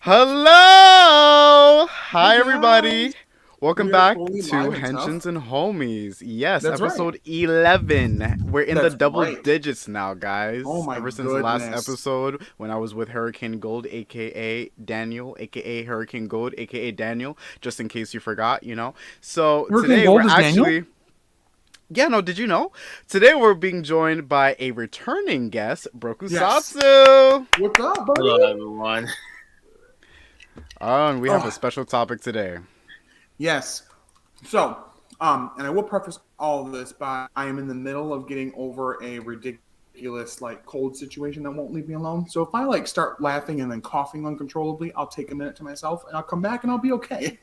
Hello! Hi, everybody. Guys, Welcome we are back fully to live and Henshins stuff. and Homies. Yes, That's right. episode 11. We're in the That's double right. digits now, Oh guys. my Ever since the last goodness. episode when I was with Hurricane Gold, aka Daniel, aka Hurricane Gold, aka Daniel, just in case you forgot, you know. So Hurricane today we're Gold is Daniel? actually. Yeah, no, did you know? Today we're being joined by a returning guest, Yes. Brokusatsu. What's up, buddy? Hello, everyone. Oh, and we have a Oh, special topic today. yes. So, and I will preface all of this by I am in the middle of getting over a ridiculous cold situation that won't leave me alone. So if I start laughing and then coughing uncontrollably, I'll take a minute to myself and I'll come back and I'll be okay.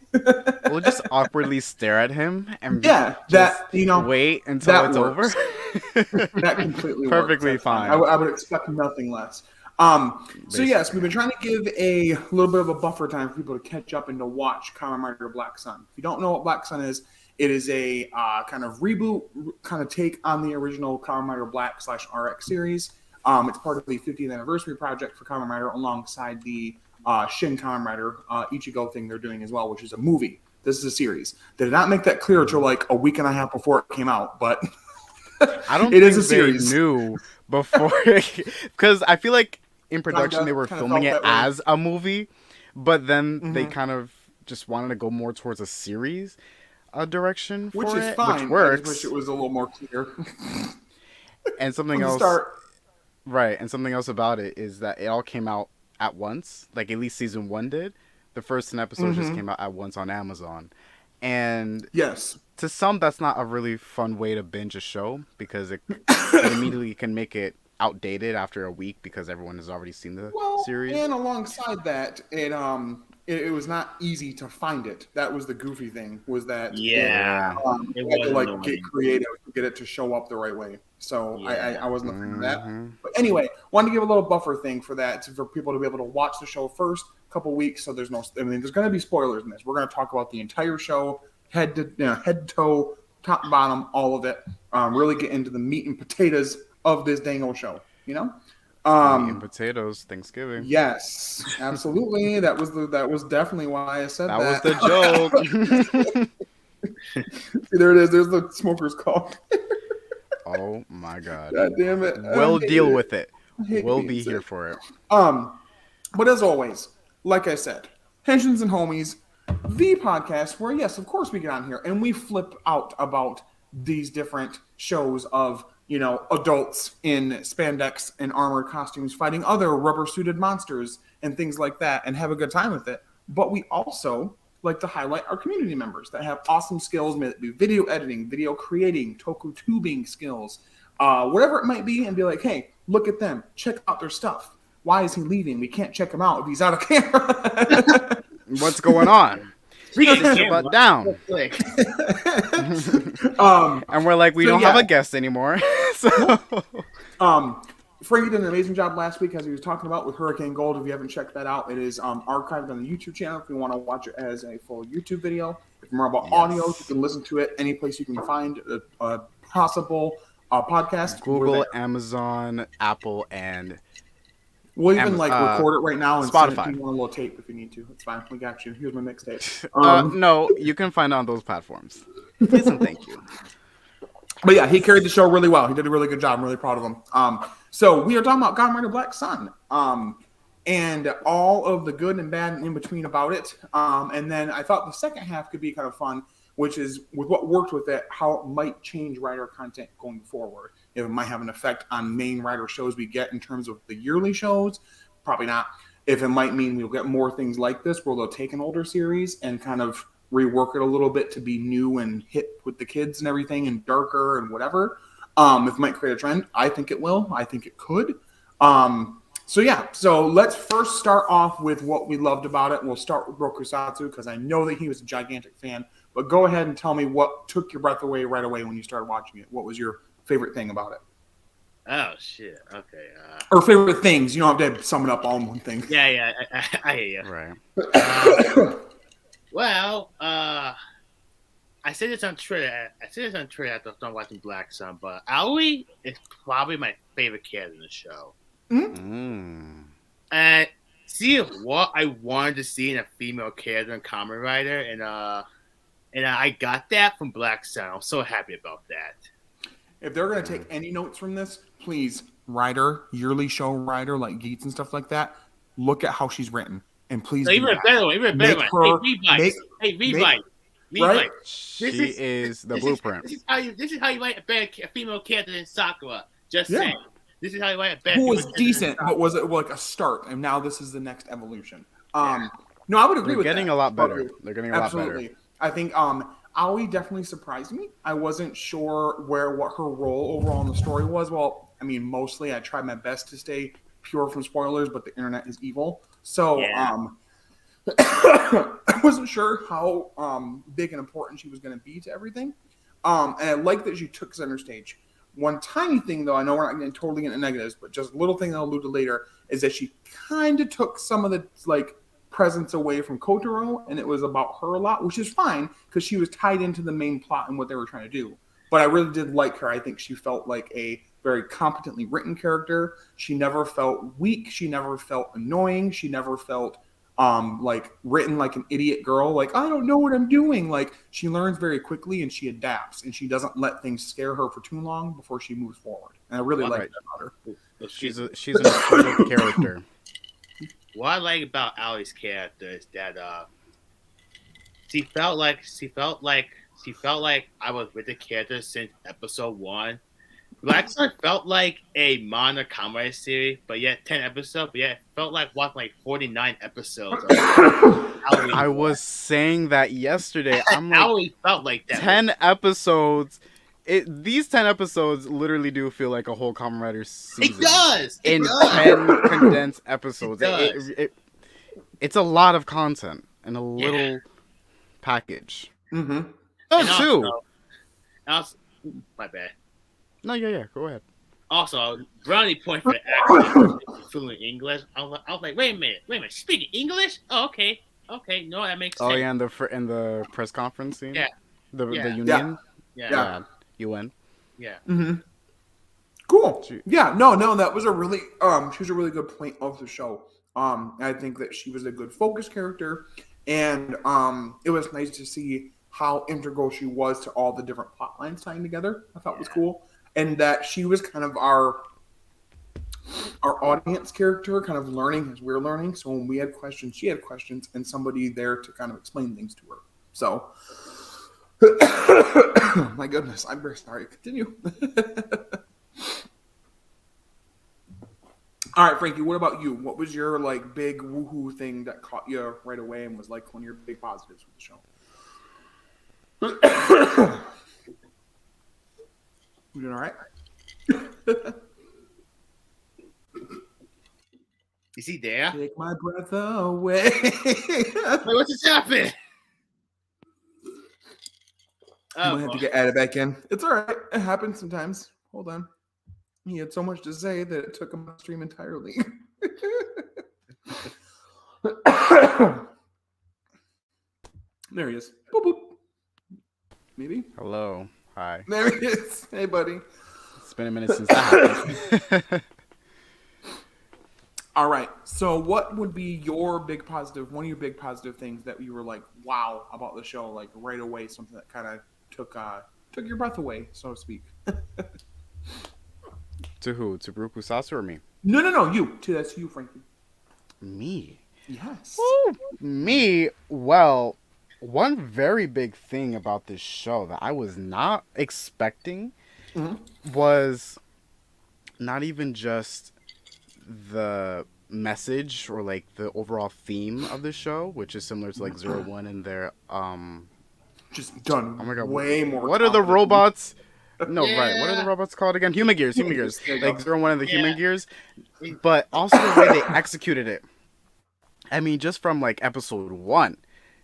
We'll just awkwardly stare at him and Yeah, just that wait until that it's over. works. That completely works. Perfectly That's fine. fine. I would expect nothing less. So yes, we've Basically. been trying to give a little bit of a buffer time for people to catch up and to watch Kamen Rider Black Sun. If you don't know what Black Sun is, it is a kind of reboot, kind of take on the original Kamen Rider Black / RX series. It's part of the 50th anniversary project for Kamen Rider alongside the Shin Kamen Rider Ichigo thing they're doing as well, which is a movie. This is a series. They did not make that clear until like a week and a half before it came out, but I don't it think is a they series. knew before, because I feel like in production they were Kind of filming felt it that way. as a movie, but then they Mm-hmm. kind of just wanted to go more towards a series direction Which for is it, which fine. I just wish it works. was a little more clear And something from the else, start. right? And something else about it is that it all came out at once, like at least season one did. The first 10 episodes just Mm-hmm. came out at once on Amazon, and Yes. to some that's not a really fun way to binge a show because it immediately can make it outdated after a week because everyone has already seen the Well, series. and alongside that, it was not easy to find it. That was the goofy thing. Was that Yeah, it you had to was get annoying. creative to get it to show up the right way. So Yeah. I wasn't a fan of that. Hmm. But anyway, wanted to give a little buffer thing for that for people to be able to watch the show first couple weeks. So there's no, I mean, there's going to be spoilers in this. We're going to talk about the entire show, head to toe, top to bottom, all of it. Really get into the meat and potatoes of this dang old show. You know. Meat and Um, potatoes, Thanksgiving. yes, absolutely. That was definitely why I said That was that. the joke. See, there it is. There's the smoker's call. Oh my god. God damn it. I We'll hate deal it. with it. I hate We'll being be here sick. for it. Um, but as always, like I said, Henshins and Homies, the podcast where, yes, of course we get on here and we flip out about these different shows of, adults in spandex and armored costumes fighting other rubber suited monsters and things like that and have a good time with it. But we also like to highlight our community members that have awesome skills, may it be video editing, video creating, toku tubing skills, whatever it might be, and be like, hey, look at them, check out their stuff. Why is he leaving? We can't check him out if he's out of camera. What's going on? Speaking of Sit your camera, butt down. real quick. And we're like, we So, don't yeah. have a guest anymore. So Frankie did an amazing job last week, as he was talking about with Hurricane Gold. If you haven't checked that out, it is archived on the YouTube channel if you want to watch it as a full YouTube video. If you're more about audio, you can listen to it any place you can find a possible podcast. We're Google, there. Amazon, Apple, and We'll even record it right now and send it Spotify. to you on a little tape if you need to. It's fine. We got you. Here's my mixtape. No, you can find it on those platforms. Please and thank you. But yeah, he carried the show really well. He did a really good job. I'm really proud of him. So we are talking about Kamen Rider Black Sun, and all of the good and bad and in between about it. And then I thought the second half could be kind of fun, which is with what worked with it, how it might change Rider content going forward. If it might have an effect on main Rider shows we get in terms of the yearly shows, probably not. If it might mean we'll get more things like this, where they'll take an older series and kind of rework it a little bit to be new and hit with the kids and everything and darker and whatever. If it might create a trend, I think it will. I think it could. So let's first start off with what we loved about it. We'll start with Brokusatsu because I know that he was a gigantic fan. But go ahead and tell me what took your breath away right away when you started watching it. What was your favorite thing about it? Oh shit. Okay. Or favorite things. You don't have to sum it up all in one thing. Yeah. I hear you. Right. Well, I said this on Twitter. After I'm watching Black Sun, but Aoi is probably my favorite character in the show. Mm. And see what I wanted to see in a female character in Kamen Rider, and I got that from Black Sun. I'm so happy about that. If they're going to take any notes from this, please, writer, yearly show writer like Geets and stuff like that, look at how she's written. And please So do even a that. better one, even a better Make one. her- Hey, Revice. right? Revice. She is the blueprint. This is how you write a female character in Sakura. Just Yeah. saying. This is how you write a better Who female was character in decent, Sakura. but was it like a start, and now this is the next evolution. No, I would agree They're with getting that. a lot better. They're getting a lot Absolutely. better. I think Aoi definitely surprised me. I wasn't sure what her role overall in the story was. Well, I mean, mostly I tried my best to stay pure from spoilers, but the internet is evil. So Yeah. I wasn't sure how big and important she was going to be to everything. And I like that she took center stage. One tiny thing, though, I know we're not getting totally into negatives, but just a little thing I'll allude to later is that she kind of took some of the presence away from Kotaro, and it was about her a lot, which is fine because she was tied into the main plot and what they were trying to do. But I really did like her. I think she felt like a very competently written character. She never felt weak. She never felt annoying. She never felt written like an idiot girl. Like, I don't know what I'm doing. Like, she learns very quickly and she adapts, and she doesn't let things scare her for too long before she moves forward. And I really like that about her. She's an intuitive character. What I like about Aoi's character is that she felt like I was with the character since episode 1. Black Sun felt like a Mana Kamen Rider series, but yet 10 episodes, but yet it felt like watching like 49 episodes. I was saying that yesterday. I'm like, Aoi felt like that. 10 episodes. These 10 episodes literally do feel like a whole Kamen Rider season. It does. In 10 condensed episodes. It's a lot of content in a little package. Mm-hmm. Oh, Also, my bad. No, yeah, go ahead. Also, brownie point for the accent fluent English. I was like, wait a minute, speaking English? Oh, okay, no, that makes sense. Oh yeah, in the press conference scene. Yeah. The Yeah. union. Yeah. UN. Yeah. Mm-hmm. Cool. Yeah. No, that was a really she was a really good point of the show. I think that she was a good focus character, and it was nice to see how integral she was to all the different plot lines tying together. I thought was cool. And that she was kind of our audience character, kind of learning as we're learning. So when we had questions, she had questions, and somebody there to kind of explain things to her. So, my goodness, I'm very sorry. Continue. All right, Frankie, what about you? What was your big woohoo thing that caught you right away and was one of your big positives with the show? You doing all right? Is he there? Take my breath away. Wait, what just happened? I might have to get added back in. It's all right. It happens sometimes. Hold on. He had so much to say that it took him off stream entirely. There he is. Boop, boop. Maybe. Hello. Hi. There he is. Hey, buddy. It's been a minute since that happened. All right. So, what would be your big positive? One of your big positive things that you were like, "Wow!" about the show, right away, something that kind of took your breath away, so to speak. To who? To Baruch Sasa or me? No. You. That's you, Frankie. Me. Yes. Woo! Me. Well, one very big thing about this show that I was not expecting was not even just the message or the overall theme of the show, which is similar to 01 and their just done. Oh my god! Way more. What are the robots? No, Yeah. right. What are the robots called again? Human Gears. There you go. 01 and the Human Gears. But also the way they executed it. I mean, just from episode 1,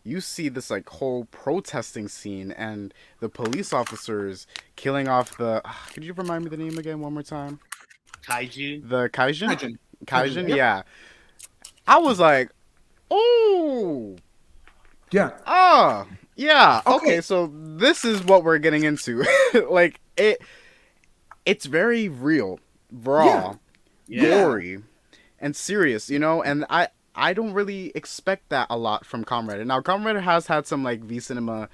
you see this whole protesting scene and the police officers killing off the. Could you remind me the name again one more time? Kaiju. The Kaijin. Kaijin, yep. Yeah. I was like, oh. Yeah. Ah. Yeah. Okay. Okay. So this is what we're getting into. It's very real, raw, Yeah. gory, and serious, you know. And I don't really expect that a lot from Kamen Rider. Now, Kamen Rider has had some like V Cinema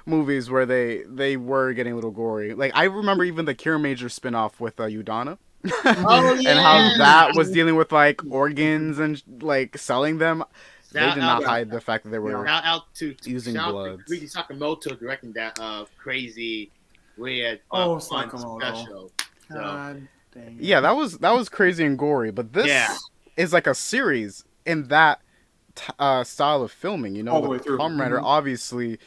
movies where they were getting a little gory. Like I remember even the Cure Major spinoff with Udana. Oh And how yeah. that was dealing with like organs and like selling them. They Shout did out, not hide the fact that they were shout out to using shout out blood. to Riki Sakamoto directing that crazy weird fun Sakamoto. special. So God dang it. Yeah, that was crazy and gory, but this Yeah. is like a series in that style of filming. You know, All the way with through. Kamen Rider, Mhm. obviously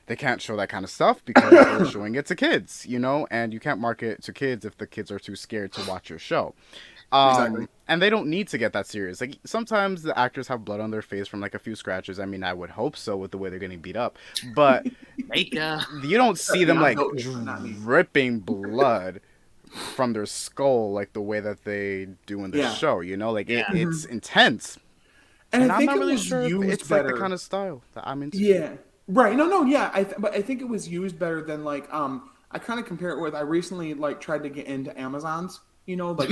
they can't show that kind of stuff because they're showing it to kids. You know, and you can't market it to kids if the kids are too scared to watch your show. Exactly. And they don't need to get that serious. Like sometimes the actors have blood on their face from like a few scratches. I mean, I would hope so with the way they're getting beat up, but Mika. you don't see them like Not me. dripping blood from their skull like the way that they do in the Yeah. show. You know, like Yeah. it's intense. And And I I'm think not it really was sure if used it's better. like the kind of style that I'm into. Yeah. Right. No. Yeah. But I think it was used better than like I kind of compare it with I recently like tried to get into Amazons. You know, like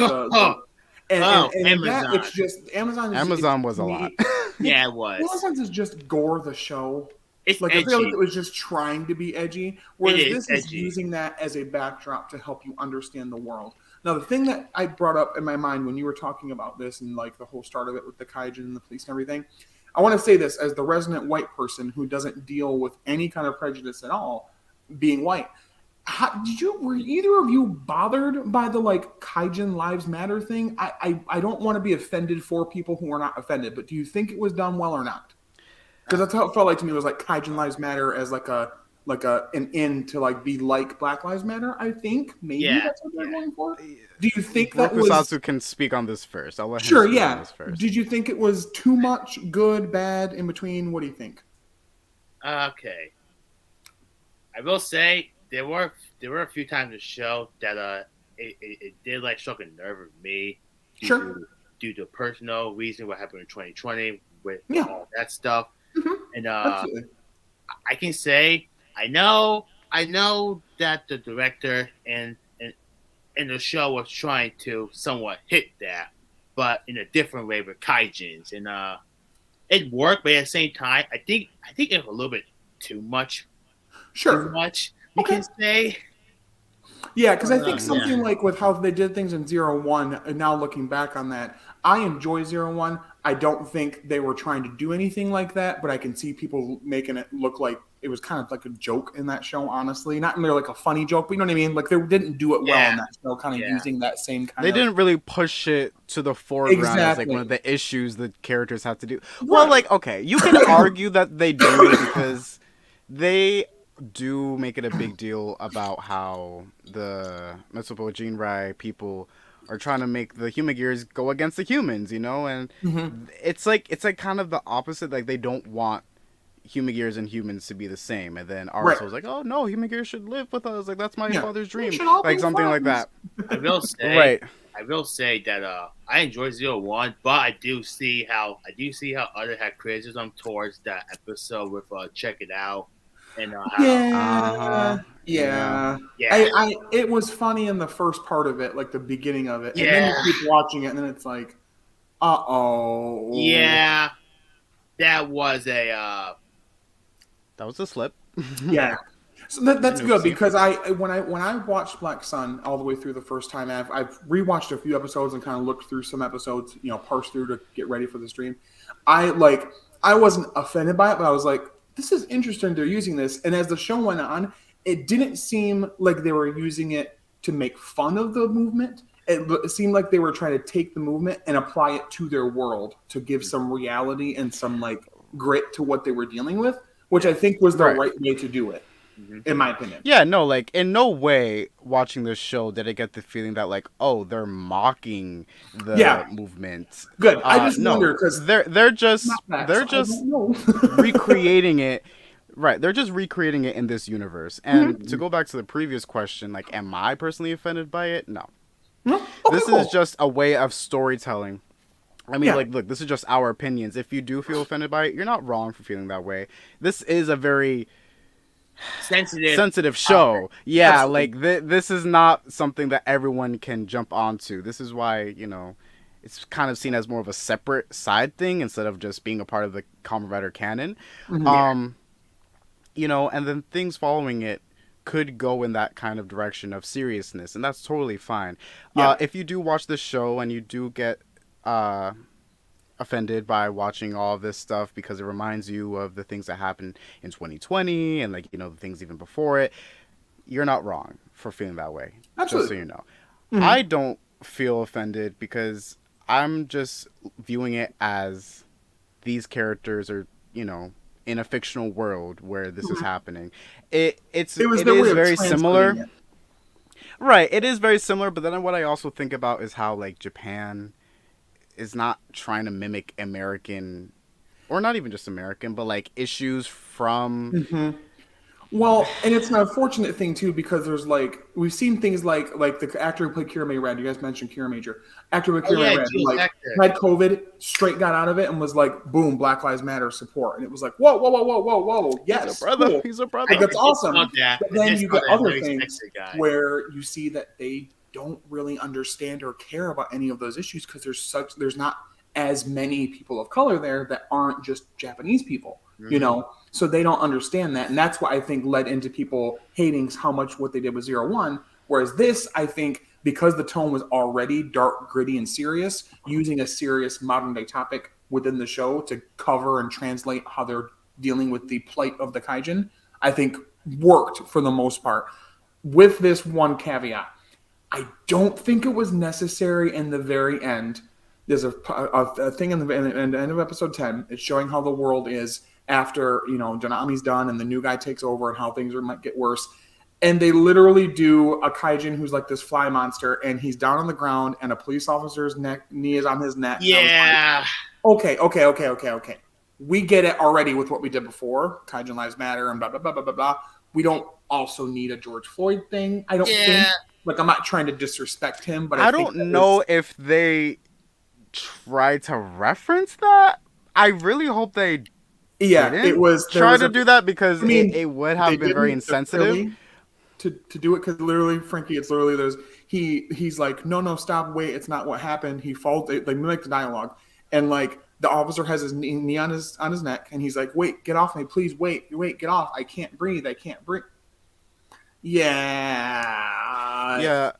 and that Amazon. it's just Amazon. Amazon was a lot. Yeah, it was. Amazon's is just gore the show. It's Like edgy. I feel like it was just trying to be edgy, whereas It is this is edgy. using that as a backdrop to help you understand the world. Now, the thing that I brought up in my mind when you were talking about this and like the whole start of it with the kaijin and the police and everything, I want to say this as the resident white person who doesn't deal with any kind of prejudice at all, being white. Were either of you bothered by the like kaijin lives matter thing? I don't want to be offended for people who are not offended, but do you think it was done well or not? Because that's how it felt like to me. It was like kaijin lives matter as like an end to like be like Black Lives Matter. I think maybe that's what they're going for. Do you think that was? Rokusatsu can speak on this first. I'll let him Sure, speak on yeah. this first. Did you think it was too much, good, bad, in between? What do you think? Okay. I will say there were a few times in the show that it did like struck a nerve with me due to personal reason what happened in 2020 with all that stuff. Mm-hmm. And Absolutely. I can say I know that the director and the show was trying to somewhat hit that, but in a different way with kaijins, and it worked. But at the same time, I think it was a little bit too much. Sure. Too much. You can say. Yeah, because I think something like with how they did things in 01, and now looking back on that, I enjoy 01. I don't think they were trying to do anything like that, but I can see people making it look like it was kind of like a joke in that show, honestly. Not really like a funny joke, but you know what I mean? Like they didn't do it well in that show, kind of using that same kind They of... didn't really push it to the foreground as like one of the issues the characters have to do. Right. Well, like, okay, you can argue that they do because they do make it a big deal about how the Mitsubo Jinrai people are trying to make the human gears go against the humans, you know, and it's like kind of the opposite. Like they don't want human gears and humans to be the same, and then Aruso's like, "Oh no, human gears should live with us. Like that's my father's dream, like something like that." I will say, right. I will say that I enjoy 01, but I do see how others had criticism towards that episode with Check It Out. And it was funny in the first part of it, like the beginning of it, and then you keep watching it, and then it's like, yeah, that was a slip. Yeah, so that's good because when I watched Black Sun all the way through the first time, I've rewatched a few episodes and kind of looked through some episodes, you know, parsed through to get ready for the stream. I wasn't offended by it, but I was like, this is interesting they're using this. And as the show went on, it didn't seem like they were using it to make fun of the movement. It seemed like they were trying to take the movement and apply it to their world to give some reality and some like grit to what they were dealing with, which I think was the right way to do it, in my opinion. Yeah, no, like in no way watching this show did I get the feeling that like, oh, they're mocking the movement. Good. I just wonder because they're just recreating it. Right, they're just recreating it in this universe. And to go back to the previous question, like, am I personally offended by it? No. This is just a way of storytelling. I mean, like, look, this is just our opinions. If you do feel offended by it, you're not wrong for feeling that way. This is a very sensitive show. Yeah, absolutely. like this is not something that everyone can jump onto. This is why, you know, it's kind of seen as more of a separate side thing instead of just being a part of the Kamen Rider canon. Mhm. Um, and then things following it could go in that kind of direction of seriousness, and that's totally fine. Yeah. If you do watch the show and you do get uh, offended by watching all of this stuff because it reminds you of the things that happened in 2020 and the things even before it, you're not wrong for feeling that way. Just so Absolutely. you know, Mhm. I don't feel offended because I'm just viewing it as these characters are, in a fictional world where this is Mhm. happening. It it's It was it their way is of very translating similar. it. Right, it is very similar, but then what I also think about is how like Japan is not trying to mimic American, or not even just American, but like issues from. Mhm. Well, and it's an unfortunate thing too because there's like we've seen things like the actor who played Kira May Red. You guys mentioned Kira Major. Actor who played Oh Kira May yeah, Red, Jules like Hector. had COVID, straight got out of it, and was like, boom, Black Lives Matter support, and it was like, whoa, whoa, whoa, whoa, whoa, whoa, He's a yes, brother. cool, He's a I, like brother. that's I did saw awesome. that. But I then did you saw get that other very things sexy guy. where you see that they don't really understand or care about any of those issues because there's not as many people of color there that aren't just Japanese people, Mm-hmm. so they don't understand that, and that's what I think led into people hating how much what they did with 01. Whereas this, I think, because the tone was already dark, gritty, and serious, using a serious modern day topic within the show to cover and translate how they're dealing with the plight of the kaijin, I think worked for the most part. With this one caveat, I don't think it was necessary in the very end. There's a thing in the end of episode 10. It's showing how the world is after Donami's done and the new guy takes over and how things might get worse. And they literally do a kaijin who's like this fly monster, and he's down on the ground, and a police officer's knee is on his neck. And I was like, Yeah. okay. We get it already with what we did before. Kaijin Lives Matter and blah, blah, blah, blah, blah, blah. We don't also need a George Floyd thing, I don't think. Yeah. Like, I'm not trying to disrespect him, but I I think that don't was. know if they try to reference that. I really hope they Yeah, it didn't was. There try was to a. do that because I it, mean, it would they have been very didn't insensitive. necessarily to do it because literally, Frankie, it's literally there's he's like, no, stop, wait, it's not what happened. He falls. They mimic the dialogue, and like the officer has his knee on his neck, and he's like, wait, get off me, please, wait, get off. I can't breathe. Yeah, Yeah,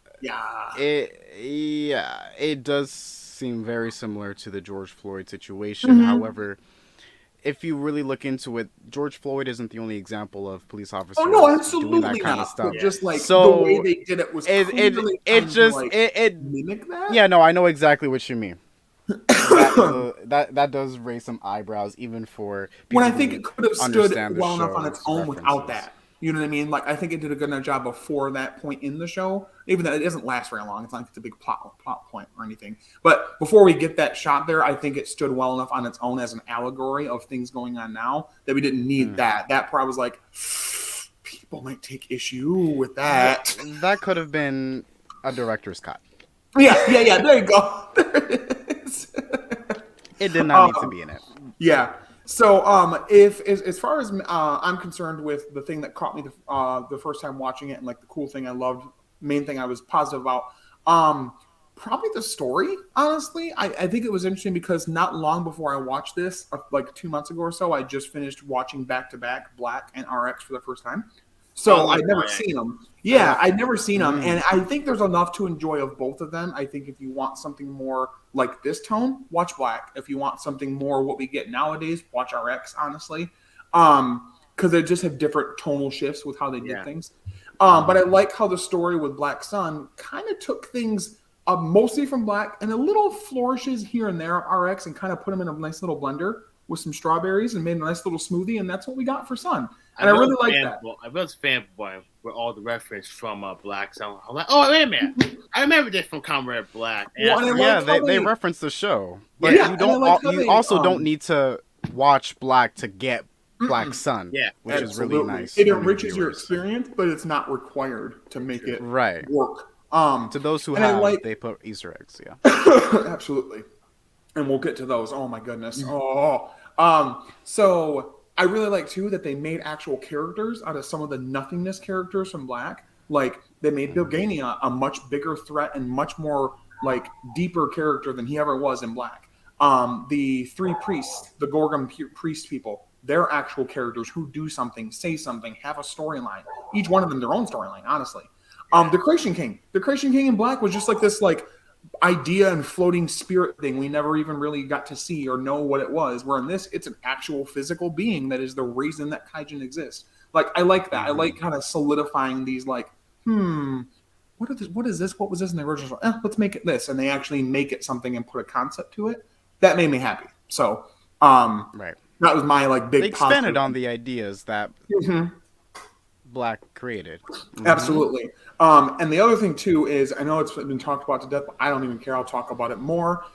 yeah. it does seem very similar to the George Floyd situation. Mm-hmm. However, if you really look into it, George Floyd isn't the only example of police Oh no, officers doing that absolutely kind of not. But stuff. Yeah. just like the way So they did it was it it clearly it trying to just like it mimic that. yeah, no, I know exactly what you mean. That does raise some eyebrows even for When people I think who it could have stood understand the well enough on its show's own without references. that. You know what I mean? Like I think it did a good enough job before that point in the show. Even though it doesn't last very long, it's not like it's a big plot point or anything. But before we get that shot there, I think it stood well enough on its own as an allegory of things going on now that we didn't need Hmm. that. That part was like people might take issue with Yeah, that. that could have been a director's cut. Yeah. There you go. There it is. It did not need to Um, be in it. Yeah. So, if as far as I'm concerned with the thing that caught me the first time watching it, and like the cool thing I loved, main thing I was positive about, probably the story. Honestly, I think it was interesting because not long before I watched this, like 2 months ago or so, I just finished watching back to back Black and RX for the first time. Oh, So with I'd never Brian. seen them. Yeah, I'd never seen them, Mm. and I think there's enough to enjoy of both of them. I think if you want something more like this tone, watch Black. If you want something more what we get nowadays, watch RX. Honestly, because they just have different tonal shifts with how they did Yeah. things. But I like how the story with Black Sun kind of took things mostly from Black and a little flourishes here and there of RX and kind of put them in a nice little blender with some strawberries and made a nice little smoothie, and that's what we got for Sun. And I really like that. I was fanboy with all the reference from Black Sun. I'm like, oh wait a minute, I remember this from Kamen Rider Black. And Well, and I Yeah, like how they reference the show, but Yeah, you and I don't. like how You they, also don't need to watch Black to get Black Sun. Yeah, which is really absolutely. nice. It for new enriches your viewers. experience, but it's not required to make it Right. work. To those who And I have, like they put Easter eggs. Yeah. absolutely, and we'll get to those. Oh my goodness. So I really like too that they made actual characters out of some of the nothingness characters from Black. Like they made Bill Gainey a much bigger threat and much more like deeper character than he ever was in Black. The three priests, the Gorgon priest people, they're actual characters who do something, say something, have a storyline. Each one of them their own storyline, honestly. The Creation King in Black was just like this like idea and floating spirit thing we never even really got to see or know what it was. Where in this, it's an actual physical being that is the reason that kaijin exists. Like I like that. I like kind of solidifying these like, what is this? What was this in the original? Let's make it this, and they actually make it something and put a concept to it. That made me happy. So, Right. that was my like big. They expanded on the ideas that Black created. Absolutely. And the other thing too is I know it's been talked about to death, but I don't even care. I'll talk about it more.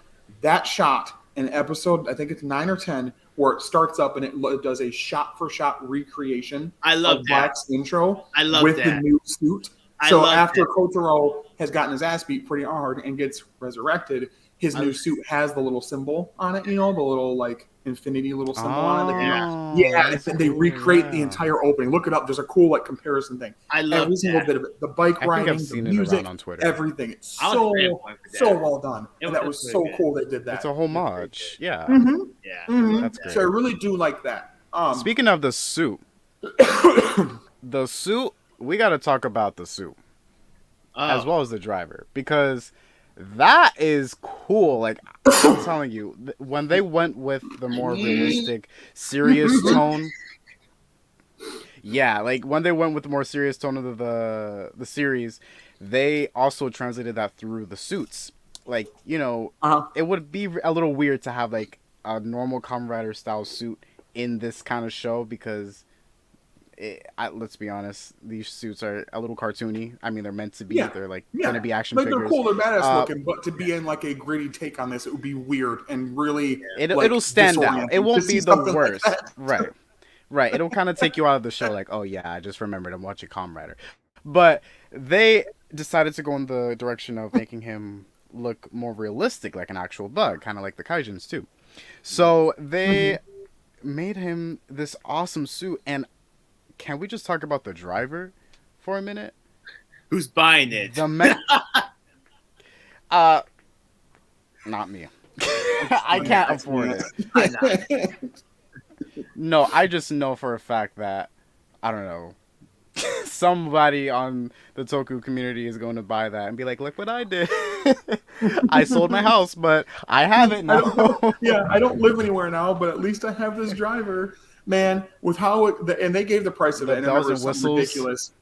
That shot in episode, I think it's 9 or 10, where it starts up and it does a shot-for-shot recreation of Black's intro with the new suit. So after Kotaro has gotten his ass beat pretty hard and gets resurrected, his new suit has the little symbol on it, the little like infinity little symbol on it. They recreate the entire opening. Look it up. There's a cool like comparison thing. I love every single bit of it. The bike riding, the music, on Twitter. Everything. It's so well done. And that was so cool they did that. It's a homage. Yeah. That's great. So I really do like that. Speaking of the suit, we got to talk about the suit as well as the driver, because that is cool. Like I'm telling you, when they went with the more realistic, serious tone, like when they went with the more serious tone of the series, they also translated that through the suits. Like it would be a little weird to have like a normal Kamen Rider style suit in this kind of show because. Let's be honest, these suits are a little cartoony. I mean, they're meant to be. They're like going to be action figures. They're cool, they're badass looking, but to be in like a gritty take on this, it would be weird and really. It'll stand out. It won't be the worst, like right. It'll kind of take you out of the show, like, oh yeah, I just remembered I'm watching Kamen Rider, but they decided to go in the direction of making him look more realistic, like an actual bug, kind of like the Kaijins too. So they made him this awesome suit. And can we just talk about the driver for a minute? Who's buying it? Not me. I can't afford it. No, I just know for a fact that, I don't know, somebody on the Toku community is going to buy that and be like, look what I did. I sold my house, but I have it now. I don't live anywhere now, but at least I have this driver. Man, with how and they gave the price of it, and I remember it was ridiculous.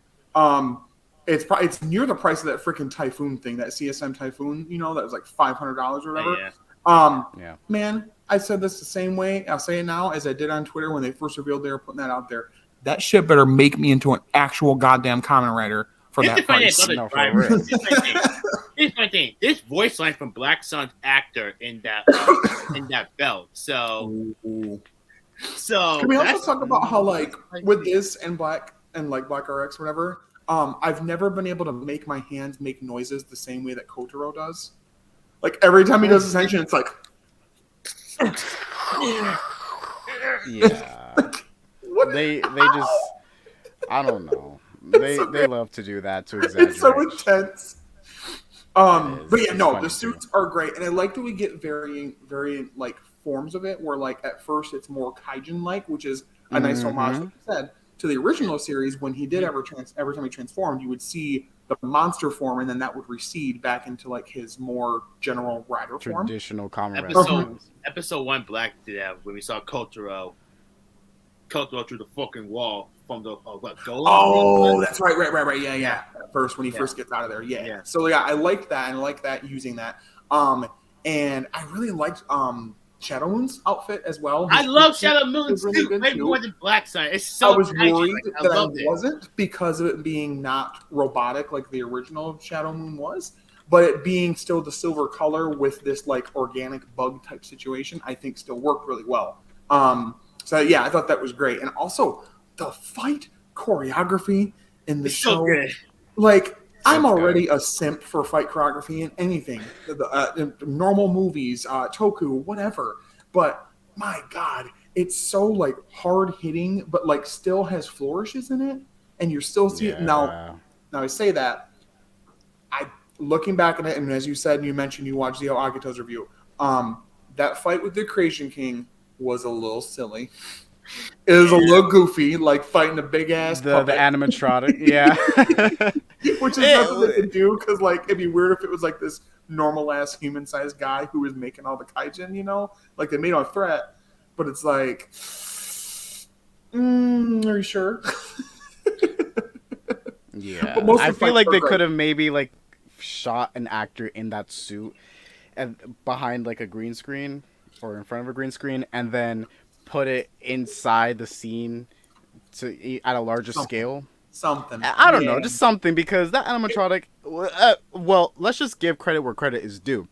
It's near the price of that freaking Typhoon thing, that CSM Typhoon. That was like $500 or whatever. Man, I said this the same way. I'll say it now as I did on Twitter when they first revealed they were putting that out there. That shit better make me into an actual goddamn Kamen Rider for that price. Here's my thing. This voice line from Black Sun's actor in that belt. So. Can we also talk about how like with this and Black RX or whatever, I've never been able to make my hands make noises the same way that Kotaro does. Like every time he does his Henshin, it's like they just I don't know. They love to do that to exaggerate. It's so intense. But yeah, no, the suits are great, and I like that we get varying like forms of it, where like at first it's more kaijin like, which is a nice homage, like you said, to the original series. When he did every time he transformed, you would see the monster form, and then that would recede back into like his more general rider form. Traditional Kamen Rider. Episode 1 Black did that when we saw Kotaro through the fucking wall from the Golem. Oh, that's right. Yeah. At first, when he first gets out of there, yeah. So yeah, I liked that, and I like that using that. And I really liked Shadow Moon's outfit as well. I love Shadow Moon's really way more than Black Sun. It's so. I was worried that I wasn't, because of it being not robotic like the original Shadow Moon was, but it being still the silver color with this like organic bug type situation, I think still worked really well. So yeah, I thought that was great, and also the fight choreography in the show. So good. Like, I'm already a simp for fight choreography in anything, normal movies, Toku, whatever. But my God, it's so like hard hitting, but like still has flourishes in it, and you're still seeing it. Now I say that, looking back at it, and as you said, and you mentioned you watched Zio Agito's review, that fight with the Creation King was a little silly. It was a little goofy, like fighting a big ass the puppet. animatronic, yeah. Which is nothing they could do, because like it'd be weird if it was like this normal ass human sized guy who was making all the kaijin, you know, like they made a threat, but it's like, are you sure? Yeah, I feel like they could have maybe like shot an actor in that suit and behind like a green screen or in front of a green screen, and then put it inside the scene at a larger scale. Something. I don't know, just something, because that animatronic. Well, let's just give credit where credit is due.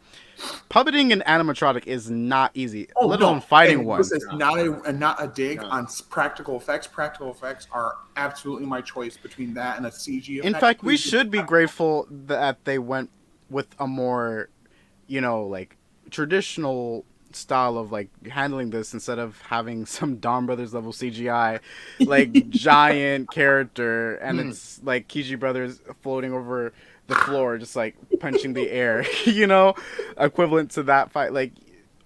Puppeting an animatronic is not easy, let alone fighting one. This is not a dig on practical effects. Practical effects are absolutely my choice between that and a CG effect. In fact, we should be grateful that they went with a more, like traditional style of like handling this, instead of having some Dawn Brothers level CGI, like giant character, and it's like Kiji Brothers floating over the floor, just like punching the air, equivalent to that fight. Like,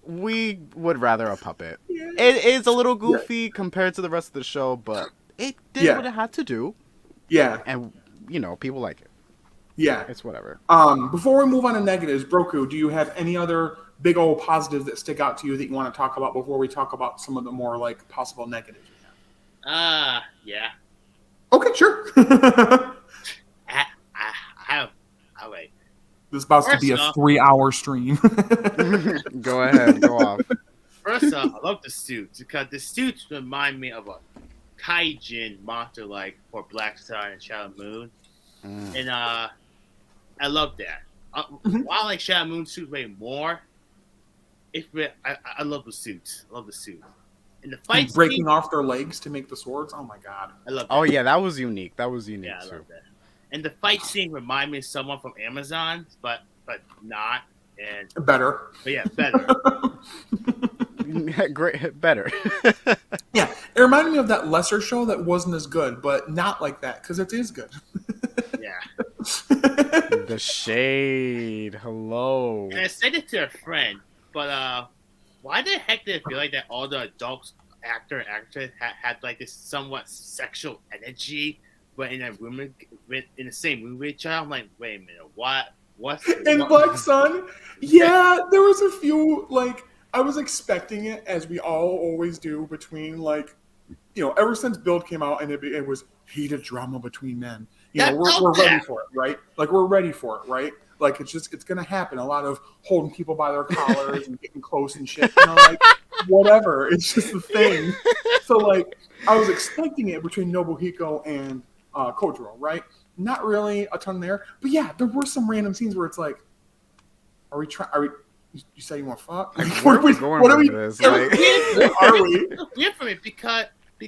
we would rather a puppet. It is a little goofy compared to the rest of the show, but it did what it had to do. Yeah. And, people like it. Yeah. It's whatever. Before we move on to negatives, Broku, do you have any other big old positives that stick out to you that you want to talk about before we talk about some of the more like possible negatives? Yeah. Okay, sure. I'll wait. This is about to be a 3-hour stream. Go ahead, go off. First off, I love the suits, because the suits remind me of a kaijin monster like for Black Sun and Shadow Moon. And I love that. While I like Shadow Moon suit way more, I love the suits. I love the suits. And the fight breaking off their legs to make the swords. Oh my god. I love that. Oh yeah, that was unique. Yeah, I love that. And the fight scene remind me of someone from Amazon, but not. And better. But yeah, better. Great, better. Yeah, it reminded me of that lesser show that wasn't as good, but not like that, because it is good. Yeah. The shade. Hello. And I said it to a friend, but why the heck did it feel like that all the adults, actor and actress had like this somewhat sexual energy, but in the same room with each other? I'm like, wait a minute, what? In Black Sun? Yeah, there was a few, like, I was expecting it, as we all always do, between, like, ever since Build came out, and it was heated drama between men. We're ready for it, right? Like, we're ready for it, right? Like, it's going to happen. A lot of holding people by their collars and getting close and shit. Like, whatever. It's just the thing. So, like, I was expecting it between Nobuhiko and Kojiro, right? Not really a ton there. But, yeah, there were some random scenes where it's like, you say you want to fuck? Where are we going with this? Like, where are we? Weird for me because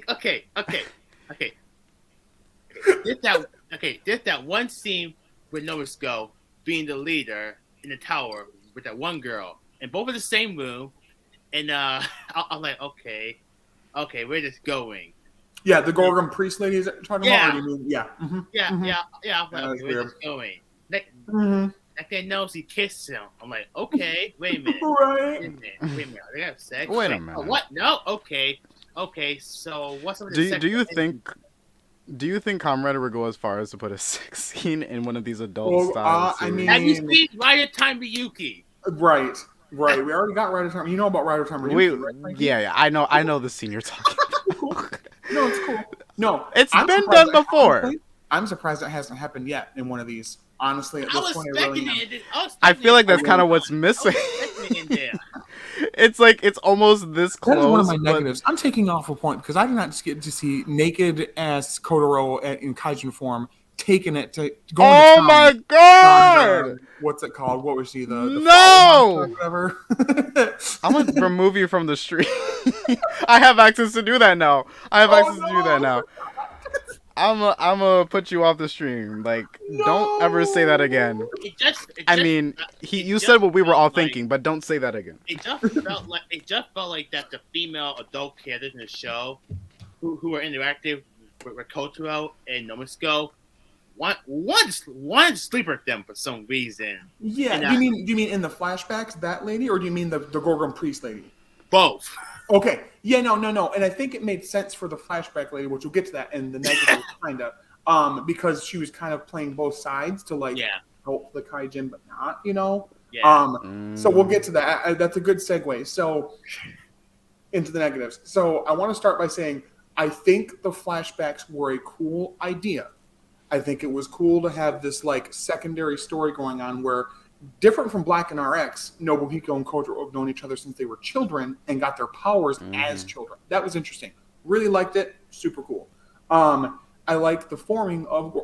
okay. There's that one scene with Nobuhiko being the leader in the tower with that one girl, and both in the same room. And I'm like, okay, where's this going? Yeah, the Gorgon priest lady is talking about. Or do you mean, yeah. Mm-hmm. Yeah. I'm like, okay, where's this going? Like they knows he kissed him. I'm like, okay, wait a minute. Right. Wait a minute. They have sex? Wait a minute. What? No? Okay. So what's up with the sex? Do you think Kamen Rider would go as far as to put a sex scene in one of these adult style series? I mean, have you seen Rider Time Ryuki? Right. We already got Rider Time. You know about Rider Time Ryuki, right? Yeah. I know the scene you're talking about. No, it's cool. No, it's been done before. I'm surprised it hasn't happened yet in one of these. Honestly, at this point, I feel like that's kind of what's missing. It's like it's almost this close. That is one of my negatives. I'm taking off a point because I did not get to see naked ass Kotaro in Kaijin form taking it to go. Oh my god! What's it called? What was she? The no whatever. I'm gonna remove you from the stream. I have access to do that now. I'm gonna put you off the stream. Like, don't ever say that again. You said what we were all thinking, but don't say that again. It just felt like that the female adult characters in the show, who were interactive with Kotaro and Nobuhiko, one sleeper with them for some reason. Yeah. And, Do you mean in the flashbacks that lady, or do you mean the Gorgon priest lady? both. Okay. Yeah. No. And I think it made sense for the flashback lady, which we'll get to that in the negative kind of, because she was kind of playing both sides to like help the Kaijin, but not, Yeah. So we'll get to that. That's a good segue. So into the negatives. So I want to start by saying I think the flashbacks were a cool idea. I think it was cool to have this like secondary story going on where, different from Black and RX, Nobuhiko and Kotaro have known each other since they were children and got their powers as children. That was interesting. Really liked it. Super cool. I liked the forming of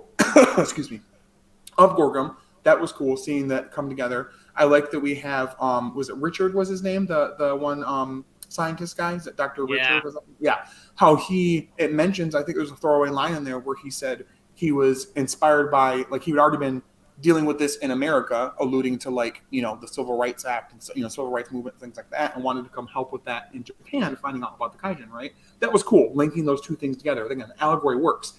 excuse me, of Gorgum. That was cool seeing that come together. I like that we have was it Richard was his name, the one scientist guy? Is it Dr. Richard? Yeah. How it mentions, I think there's a throwaway line in there where he said he was inspired by, like, he had already been dealing with this in America, alluding to, like, the Civil Rights Act and, Civil Rights Movement, things like that, and wanted to come help with that in Japan, finding out about the Kaijin, right? That was cool, linking those two things together. Again, the allegory works.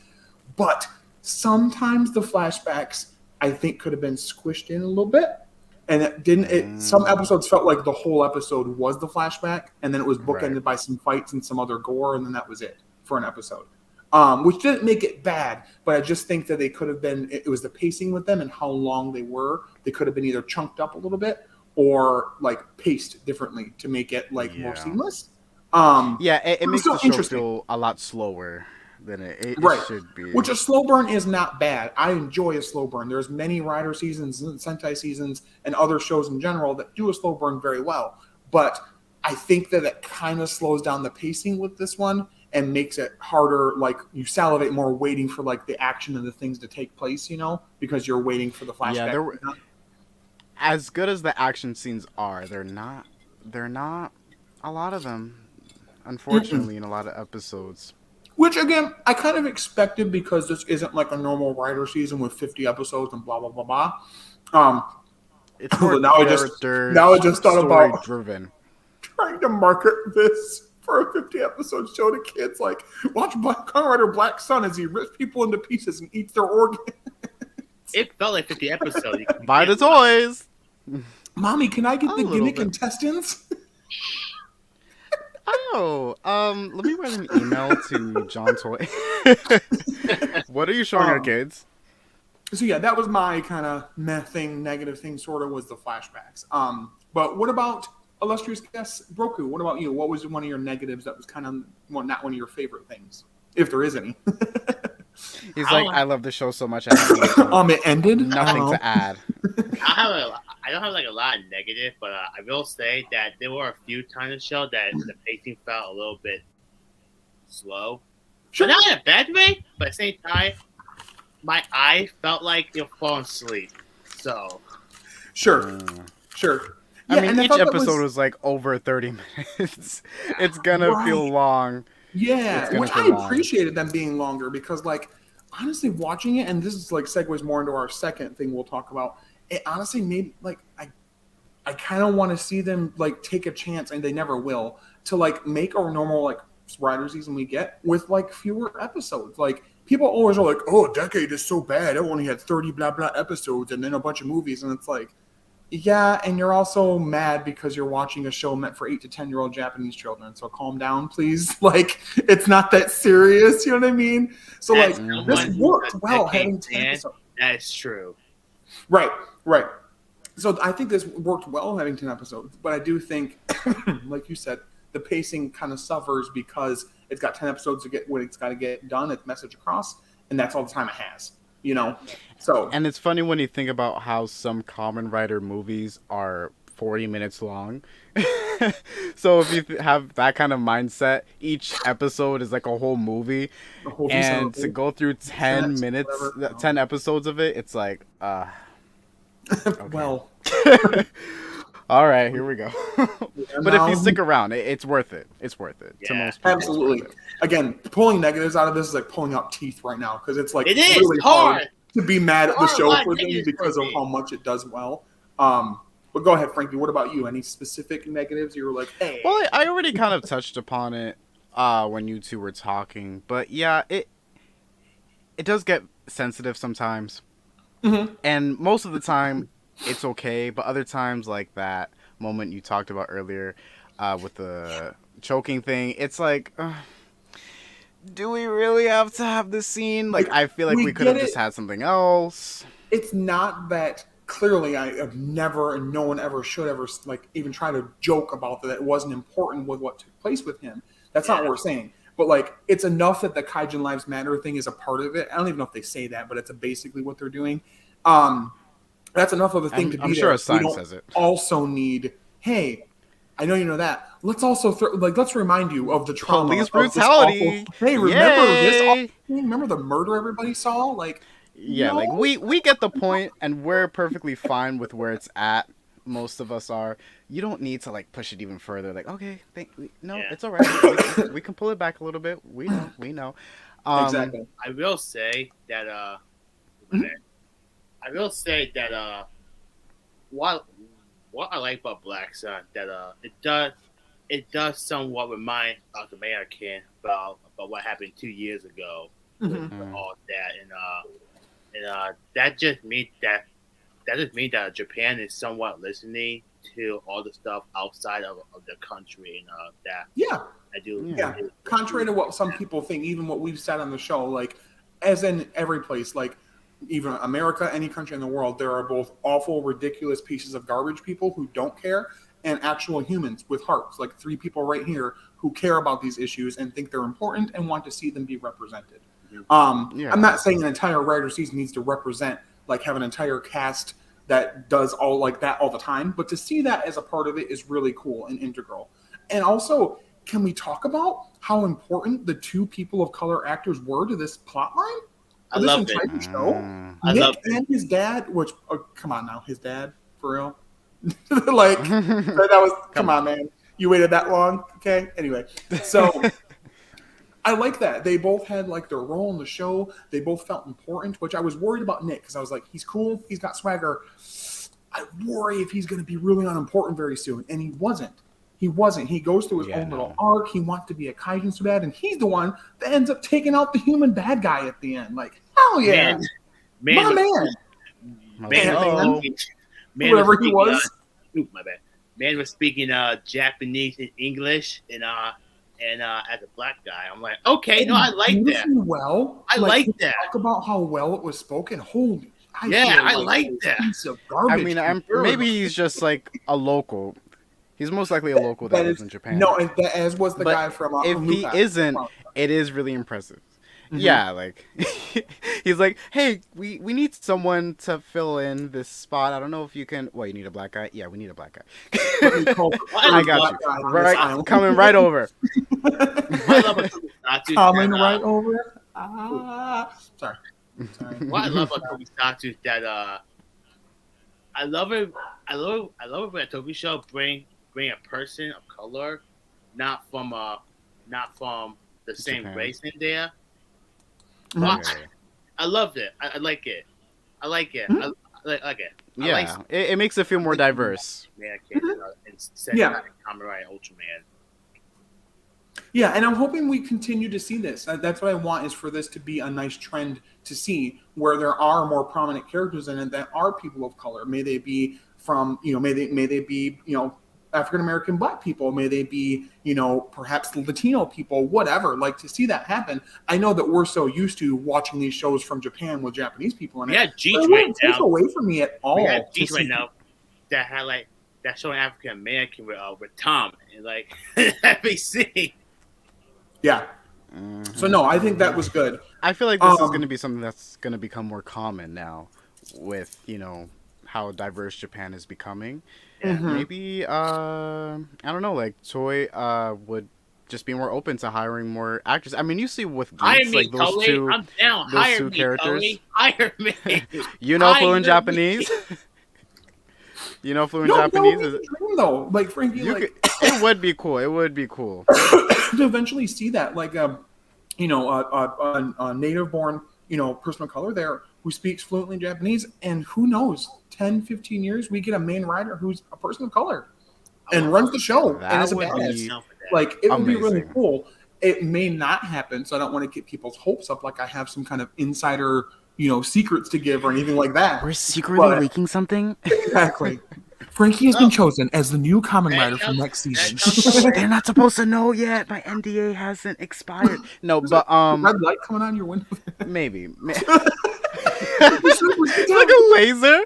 But sometimes the flashbacks, I think, could have been squished in a little bit. And it didn't. Some episodes felt like the whole episode was the flashback, and then it was bookended by some fights and some other gore, and then that was it for an episode. Which didn't make it bad, but I just think that they could have been. It was the pacing with them and how long they were. They could have been either chunked up a little bit or like paced differently to make it like more seamless. It makes the show feel a lot slower than it should be. Which a slow burn is not bad. I enjoy a slow burn. There's many Rider seasons and Sentai seasons and other shows in general that do a slow burn very well. But I think that it kind of slows down the pacing with this one and makes it harder. Like, you salivate more waiting for like the action and the things to take place, because you're waiting for the flashback. Yeah, as good as the action scenes are, they're not a lot of them, unfortunately, in a lot of episodes. Which, again, I kind of expected because this isn't like a normal Rider season with 50 episodes and blah, blah, blah, blah. It's more now I just thought about driven. Trying to market this for a 50-episode show to kids. Like, watch Kamen Rider Black Sun as he rips people into pieces and eats their organs. It felt like 50 episodes. Buy the toys. Mommy, can I get the gimmick intestines? Let me write an email to John Toy. What are you showing our kids? So yeah, that was my kind of negative thing, sort of, was the flashbacks. But what about illustrious guest Broku? What about you? What was one of your negatives that was kind of not one of your favorite things, if there is any? He's like, I love the show so much. It ended. Nothing to add. I don't have like a lot of negative, but I will say that there were a few times in the show that the pacing felt a little bit slow. Sure. But not in a bad way, but at the same time, my eye felt like it was falling asleep. So. Sure. Yeah, I mean, each episode was like over 30 minutes. It's gonna feel long. Yeah, which I appreciated them being longer because, like, honestly, watching it, and this is like segues more into our second thing we'll talk about. It honestly made, like, I kind of want to see them like take a chance, and they never will, to like make our normal like Rider season we get with like fewer episodes. Like, people always are like, "Oh, a decade is so bad. It only had 30 blah blah episodes and then a bunch of movies," and it's like. Yeah, and you're also mad because you're watching a show meant for 8 to 10-year-old Japanese children. So calm down, please. Like, it's not that serious. You know what I mean? So, like, this worked well having 10 episodes. That's true. Right. So I think this worked well having 10 episodes. But I do think, like you said, the pacing kind of suffers because it's got 10 episodes to get what it's got to get done, its message across, and that's all the time it has. So, and it's funny when you think about how some Kamen Rider movies are 40 minutes long. So if you have that kind of mindset, each episode is like a whole movie, and to go through 10 minutes, 10 episodes of it, it's like, okay. Well, all right, here we go. But if you stick around, it's worth it. It's worth it. Yeah, to most people, absolutely. Again, pulling negatives out of this is like pulling out teeth right now because it's like really hard to be mad at the show for them because of how much it does well. But go ahead, Frankie. What about you? Any specific negatives you were like, hey? Well, I already kind of touched upon it when you two were talking, but yeah, it does get sensitive sometimes, Mm-hmm. and most of the time it's okay, but other times like that moment you talked about earlier, with the choking thing, it's like, do we really have to have this scene? Like, Like I feel like we we could get have it. just had something else. It's not that clearly I have never and no one ever should ever like even try to joke about that it wasn't important with what took place with him. That's not what we're saying. But like it's enough that the Kaijin Lives Matter thing is a part of it. I don't even know if they say that, but it's basically what they're doing. Um, that's enough of a thing to I'm be sure there. a We sign don't says it. also need, hey, I know you know that. Let's also let's remind you of the trauma Police of this awful. brutality. Hey, remember this awful Yay! thing? Remember the murder everybody saw? Like, Yeah, like no, we get the point, and we're perfectly fine with where it's at. Most of us are. You don't need to like push it even further. Like, okay, no, Yeah. it's all right. We can pull it back a little bit. We know. Um, exactly. I will say that Mhm. I will say that what what I like about Black Sun that it does somewhat remind us American about what happened 2 years ago with Mhm. all that and that just means that Japan is somewhat listening to all the stuff outside of the country and that Yeah, I do. yeah. yeah. Contrary to what some people think, even what we've said on the show, like as in every place, like even America, any country in the world, there are both awful, ridiculous pieces of garbage people who don't care, and actual humans with hearts, like three people right here who care about these issues and think they're important and want to see them be represented. I'm Yeah. not saying an entire writer season needs to represent like have an entire cast that does all like that all the time, but to see that as a part of it is really cool and integral. And also, can we talk about how important the two people of color actors were to this plot line I of this loved it. entire show? I Nick loved it. and his dad, which come on now, his dad for real, like that was come Come on, on. man, you waited that long, okay? Anyway, so I like that. They both had like their role in the show. They both felt important, which I was worried about Nick because I was like, he's cool, he's got swagger. I worry if he's going to be really unimportant very soon, and he wasn't. He wasn't. He goes through his Yeah, own little no. arc. He wants to be a kaijin so bad, and he's the one that ends up taking out the human bad guy at the end. Like, hell yeah, Man, my man was man, man was Ant-Man, Hello. speaking, man was whoever he speaking was. my bad. Man was speaking Japanese and English and as a black guy, I'm like, okay, no, I And like that. beautifully well. I Like, like can we that. talk about how well it was spoken. Holy, I Yeah, feel I like like a that. piece of I garbage mean, I'm compared. maybe he's just like a local. He's most likely a local that That lives is in no, Japan. and that, as was the But guy from if he Lupin. isn't, it is really impressive. Mm-hmm. Yeah, like he's like, hey, we need someone to fill in this spot. I don't know if you can. Well, you need a black guy. Yeah, we need a black Let me guy. call the What I third got black you. guy on this Right, island. coming right over. what I love about Tokusatsu Coming that right over. Sorry. what I love about Tokusatsu is that I love it. I love it when a Toku show bring a person of color, not from the same Japan. race in there. Mhm. Well, Yeah, I loved it. I like it. I like it. Mhm. Like it. I yeah. like It makes it feel more diverse. American and Sentai Yeah. Kamen Rider Ultraman. Yeah, and I'm hoping we continue to see this. That's what I want is for this to be a nice trend to see where there are more prominent characters in it that are people of color. May they be from, may they be, African American black people, may they be, perhaps Latino people, whatever. Like to see that happen. I know that we're so used to watching these shows from Japan with Japanese people in We it. had But Jeech it right wouldn't take now. away from me at all. We had to Jeech right see- now that had like that showing African American with Tom and like every scene. Yeah. So no, I think that was good. I feel like this is Um, going to be something that's going to become more common now, with how diverse Japan is becoming. Yeah. Mhm. Maybe I don't know, like Toy would just be more open to hiring more actors. I mean, you see with Hire Geeks, me, like those Tully. two, I'm down. those Hire two me, characters. Tully. Hire me. Fluent Hire Japanese. Fluent No, Japanese that is. would be a dream though. Like Frankie, You like could. It would be cool. It would be cool. to eventually see that, like a native-born, person of color there who speaks fluently Japanese, and who knows, 10, 15 years, we get a main writer who's a person of color and runs the show That and is a would badass. be Down for that. Like it would be really amazing. cool. It may not happen, so I don't want to get people's hopes up. Like I have some kind of insider secrets to give or anything like that. We're secretly But leaking something. exactly, Frankie has been chosen as the new Kamen Rider for next season. They're not supposed to know yet. My NDA hasn't expired. No, There's but a red light coming on your window. maybe. It's like a laser.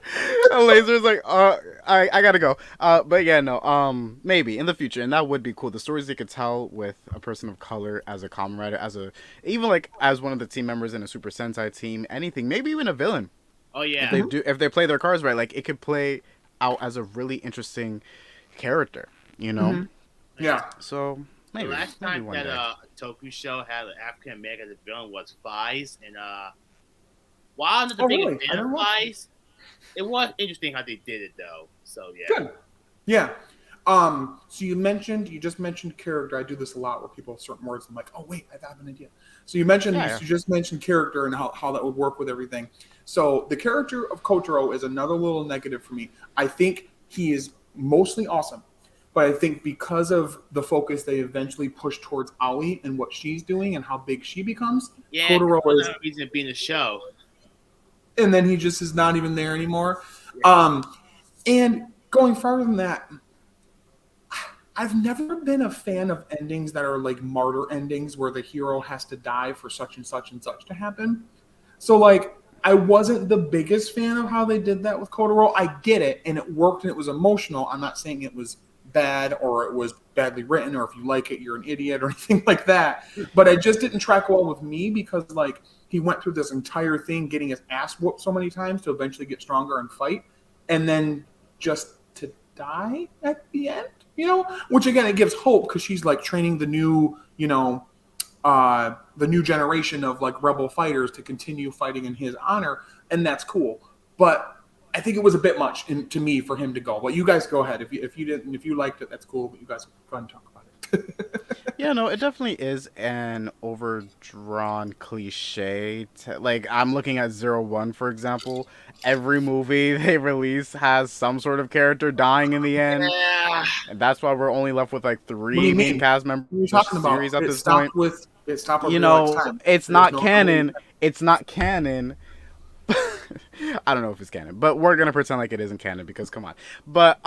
A laser is like, I gotta go. But yeah, no, maybe in the future, and that would be cool. The stories they could tell with a person of color as a Kamen Rider, even like as one of the team members in a Super Sentai team, anything, maybe even a villain. Oh yeah. If they play their cards right, like it could play out as a really interesting character, Yeah. So maybe the last maybe time one that day. a Toku show had an African American as a villain was Flies, and while I'm not the biggest fan of Flies, it was interesting how they did it though. So yeah. Good. Yeah. So you just mentioned character. I do this a lot where people have certain words. I'm like, oh wait, I have an idea. So you just mentioned character and how that would work with everything. So the character of Kotaro is another little negative for me. I think he is mostly awesome, but I think because of the focus they eventually push towards Aoi and what she's doing and how big she becomes, Kotaro is reason to be in the show. And then he just is not even there anymore. Yeah. And going farther than that, I've never been a fan of endings that are like martyr endings where the hero has to die for such and such and such to happen. So like, I wasn't the biggest fan of how they did that with Kotaro. I get it, and it worked, and it was emotional. I'm not saying it was bad or it was badly written, or if you like it, you're an idiot or anything like that. But it just didn't track well with me because like he went through this entire thing getting his ass whooped so many times to eventually get stronger and fight, and then just to die at the end, which again, it gives hope because she's like training the new, the new generation of like rebel fighters to continue fighting in his honor, and that's cool. But I think it was a bit much to me for him to go. But you guys go ahead. If you liked it, that's cool. But you guys go ahead and talk about it. Yeah, no, it definitely is an overdrawn cliche. Like, I'm looking at 01, for example. Every movie they release has some sort of character dying in the end. Yeah. And that's why we're only left with like 3 main cast members. What are you talking about? Series at this point. It stopped with time. It's not canon. It's not canon. I don't know if it's canon, but we're gonna pretend like it isn't canon because come on. But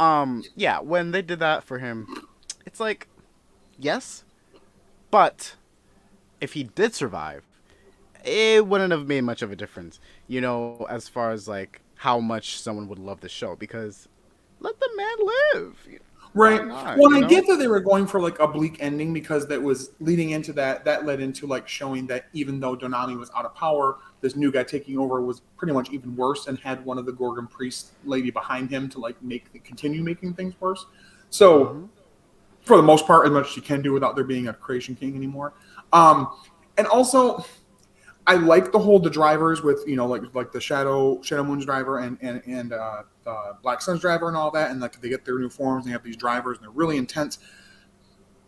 yeah, when they did that for him, it's like, yes, but if he did survive, it wouldn't have made much of a difference, as far as like how much someone would love the show, because let the man live. Right. Well, I get that they were going for like a bleak ending because that was leading into that led into like showing that even though Donami was out of power, this new guy taking over was pretty much even worse and had one of the Gorgon priest lady behind him to like continue making things worse. So for the most part, as much as you can do without there being a creation king anymore. And also I like the drivers with like the Shadow Moon's driver and Black Sun's driver and all that, and like they get their new forms and they have these drivers and they're really intense.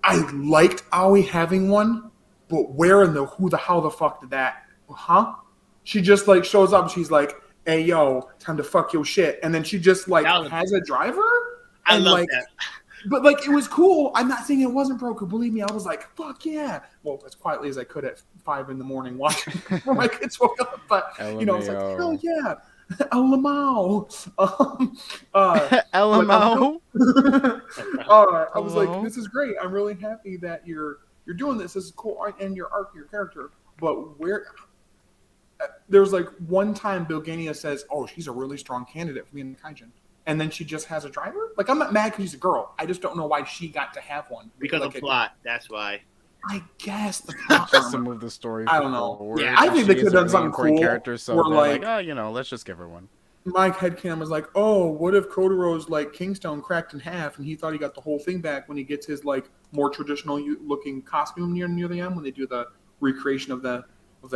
I liked Aoi having one, but where in how the fuck did that? Huh? She just like shows up and she's like, "Hey yo, time to fuck your shit," and then she just like has a driver. I love that. But like it was cool. I'm not saying it wasn't broken. Believe me, I was like, "Fuck yeah!" Well, as quietly as I could at 5 a.m. watching before my kids woke up. But I was like, "Hell yeah, LMAO!" LMAO. I was like, "This is great. I'm really happy that you're doing this. This is cool, and your arc, your character." But where there's like one time Bilgania says, "Oh, she's a really strong candidate for being the Kaijin." And then she just has a driver? Like, I'm not mad because she's a girl. I just don't know why she got to have one. Because of plot, that's why. I guess the plot. Just to move the story I don't know. forward. Yeah, I think they could have done something cool. Character, so we're like, let's just give her one. Mike Headcam was like, oh, what if Kotaro's, like, Kingstone cracked in half and he thought he got the whole thing back when he gets his, like, more traditional-looking costume near the end when they do the recreation of the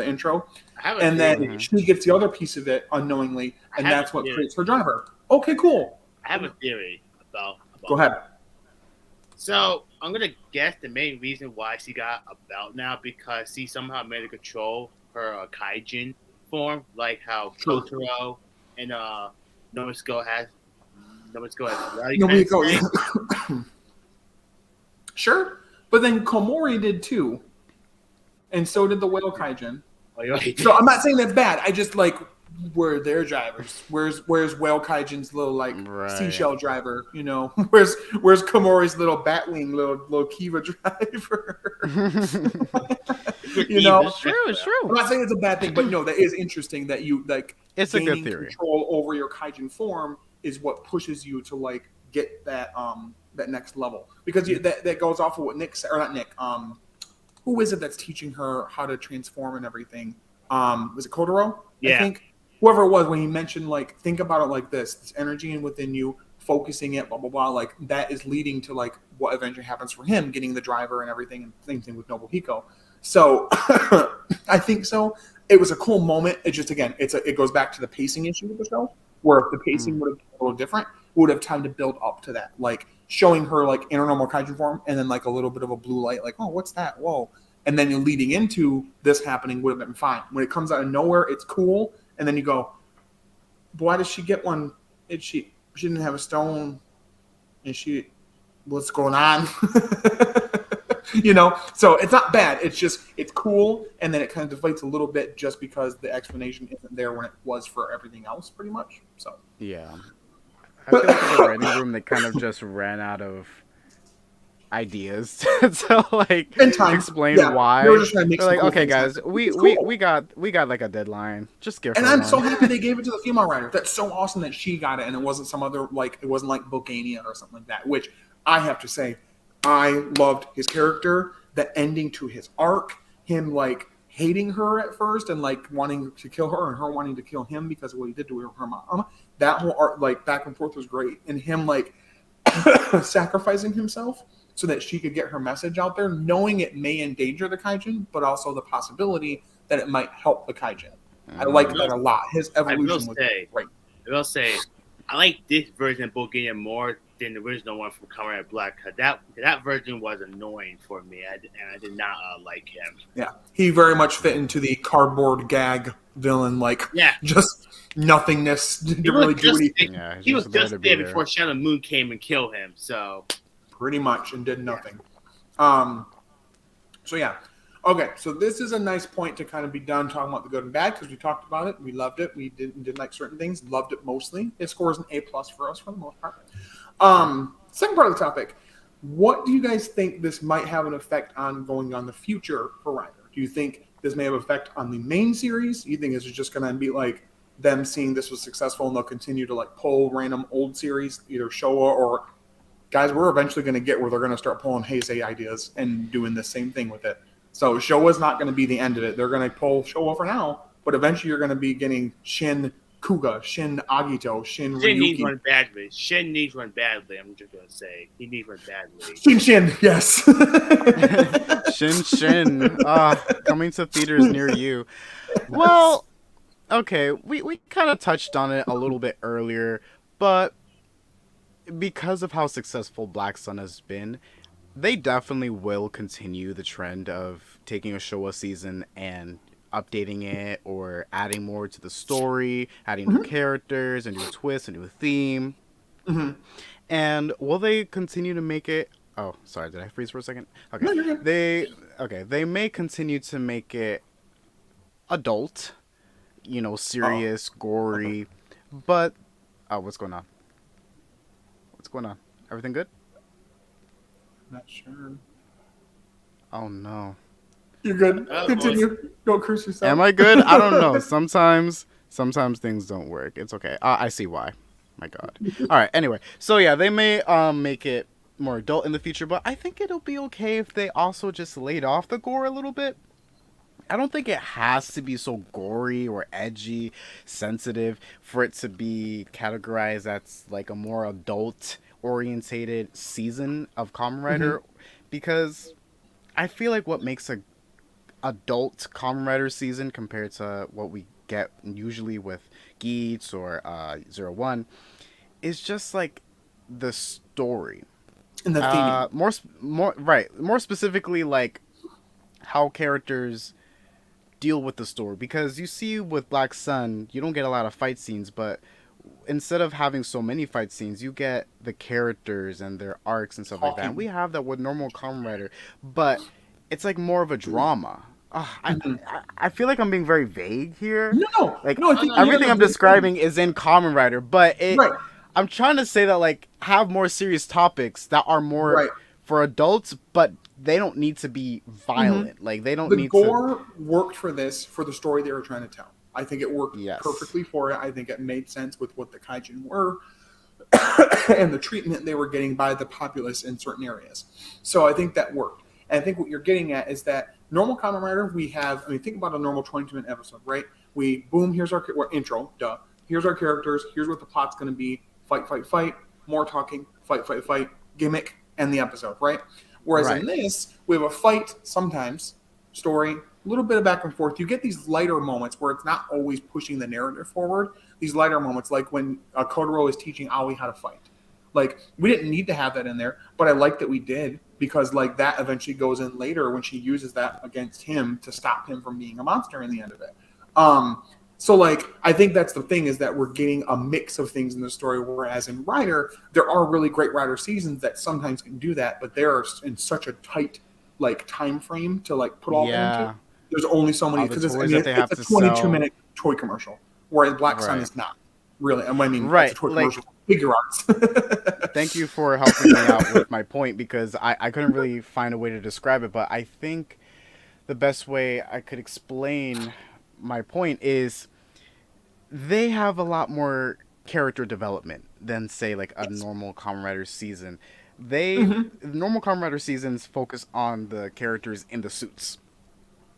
intro. And then she gets the other piece of it unknowingly, and that's what creates her driver. Okay, cool. I have a theory about Go ahead. So I'm gonna guess the main reason why she got a belt now because she somehow made her control her Kaijin form, like how Kotaro and Nomisco has. Sure, but then Komori did too, and so did the Whale Kaijin. Oh, you're right. So I'm not saying that's bad. I just like where their drivers. Where's Whale Kaijin's little like Right. seashell driver? You know, where's Komori's little Batwing little Kiva driver? You know, It's true. It's I'm true. not saying it's a bad thing, but no, that is interesting that you like It's a good gaining theory. control over your Kaijin form is what pushes you to like get that that next level because that goes off of what Nick said or not Nick who is it that's teaching her how to transform and everything? Was it Kotaro? Yeah. I think whoever it was when he mentioned like think about it like this energy within you, focusing it, blah blah blah. Like that is leading to like what eventually happens for him, getting the driver and everything, and same thing with Nobuhiko. So I think so. It was a cool moment. It just again, it goes back to the pacing issue with the show, where if the pacing would have been a little different, we would have time to build up to that, like showing her like in her normal kaiju form, and then like a little bit of a blue light, like oh, what's that? Whoa! And then leading into this happening would have been fine. When it comes out of nowhere, it's cool, and then you go, why does she get one? She didn't have a stone, and what's going on? You know, so it's not bad. It's just it's cool, and then it kind of deflates a little bit just because the explanation isn't there when it was for everything else, pretty much. So Yeah. I feel like in the writing room they kind of just ran out of ideas to like in time, explain yeah, why. they were just trying to make They're some like, cool okay, things guys, happen. we, It's we cool. we got like a deadline. Just give her And I'm one. so happy they gave it to the female writer. That's so awesome that she got it, and it wasn't some other like it wasn't like Bogania or something like that. Which I have to say, I loved his character, the ending to his arc, him like hating her at first and like wanting to kill her, and her wanting to kill him because of what he did to her mom. That whole art, like back and forth, was great, and him like sacrificing himself so that she could get her message out there, knowing it may endanger the kaijin, but also the possibility that it might help the kaijin. I like that a lot. His evolution was great. I will say, I like this version of Bulgaria more than the original one from Kamen Rider Black. That version was annoying for me, and I did not like him. Yeah, he very much fit into the cardboard gag villain, like Yeah. just nothingness. Didn't really do anything. Yeah, He was just to be there before Shadow Moon came and killed him. So pretty much, and did nothing. So yeah. Okay, so this is a nice point to kind of be done talking about the good and bad because we talked about it, we loved it, we didn't like certain things, loved it mostly. It scores an A+ for us for the most part. Second part of the topic, what do you guys think this might have an effect on going on the future for Rider? Do you think this may have an effect on the main series? Do you think this is just going to be like them seeing this was successful and they'll continue to like pull random old series, either Showa or guys, we're eventually going to get where they're going to start pulling Heisei ideas and doing the same thing with it. So Showa's not going to be the end of it. They're going to pull Showa for now, but eventually you're going to be getting Shin Kuga, Shin Agito, Shin Ryuki. Shin needs one badly. Shin needs one badly. I'm just going to say he needs one badly. Shin, yes. Shin. Coming to theaters near you. Well, okay, we kind of touched on it a little bit earlier, but because of how successful Black Sun has been, they definitely will continue the trend of taking a Showa season and updating it or adding more to the story, adding new characters, a new twist, a new theme. And will they continue to make it? Oh, sorry, did I freeze for a second? Okay, No, they may continue to make it adult, serious, gory, but what's going on? What's going on? Everything good? Not sure. Oh no. You're good. Continue. Don't curse yourself. Am I good? I don't know. Sometimes things don't work. It's okay. I see why. My God. All right. Anyway, so yeah, they may make it more adult in the future, but I think it'll be okay if they also just laid off the gore a little bit. I don't think it has to be so gory or edgy, sensitive for it to be categorized as like a more adult orientated season of Kamen Rider, because I feel like what makes a adult Kamen Rider season compared to what we get usually with Geats or 01 is just like the story And the theme. more specifically like how characters deal with the story, because you see with Black Sun you don't get a lot of fight scenes, but instead of having so many fight scenes, you get the characters and their arcs and stuff like that. And we have that with normal Kamen Rider, but it's like more of a drama. I feel like I'm being very vague here. No, Like no, I Oh think no, you you have everything a I'm good point. describing is in Kamen Rider, but Right, I'm trying to say that like have more serious topics that are more right. for adults, but they don't need to be hmm violent. Like they don't The need to. gore worked for this for the story they were trying to tell. I think it worked Yes. perfectly for it. I think it made sense with what the kaijin were and the treatment they were getting by the populace in certain areas. So I think that worked. And I think what you're getting at is that normal Kamen Rider, we have, I mean, think about a normal 22-minute episode, right? We, boom, here's our intro, duh. Here's our characters. Here's what the plot's going to be. Fight, fight, fight. More talking. Fight, fight, fight. Gimmick. End the episode, right? Whereas in Right. this, we have a fight sometimes, story, a little bit of back and forth. You get these lighter moments where it's not always pushing the narrative forward. These lighter moments, like when Kotaro is teaching Aoi how to fight. Like we didn't need to have that in there, but I like that we did because like that eventually goes in later when she uses that against him to stop him from being a monster in the end of it. Um, so like I think that's the thing is that we're getting a mix of things in the story, whereas in Rider there are really great Rider seasons that sometimes can do that, but they're in such a tight like time frame to like put all that into. Yeah. There's only so many All the because I toys mean that they it's have a to 22 sell. minute toy commercial, whereas Black Sun Right. is not really. I mean, it's a Right. toy Like commercial for figure arts. thank you for helping me out with my point because I couldn't really find a way to describe it, but I think the best way I could explain my point is they have a lot more character development than say like a Yes. normal Kamen Rider season. They hmm normal Kamen Rider seasons focus on the characters in the suits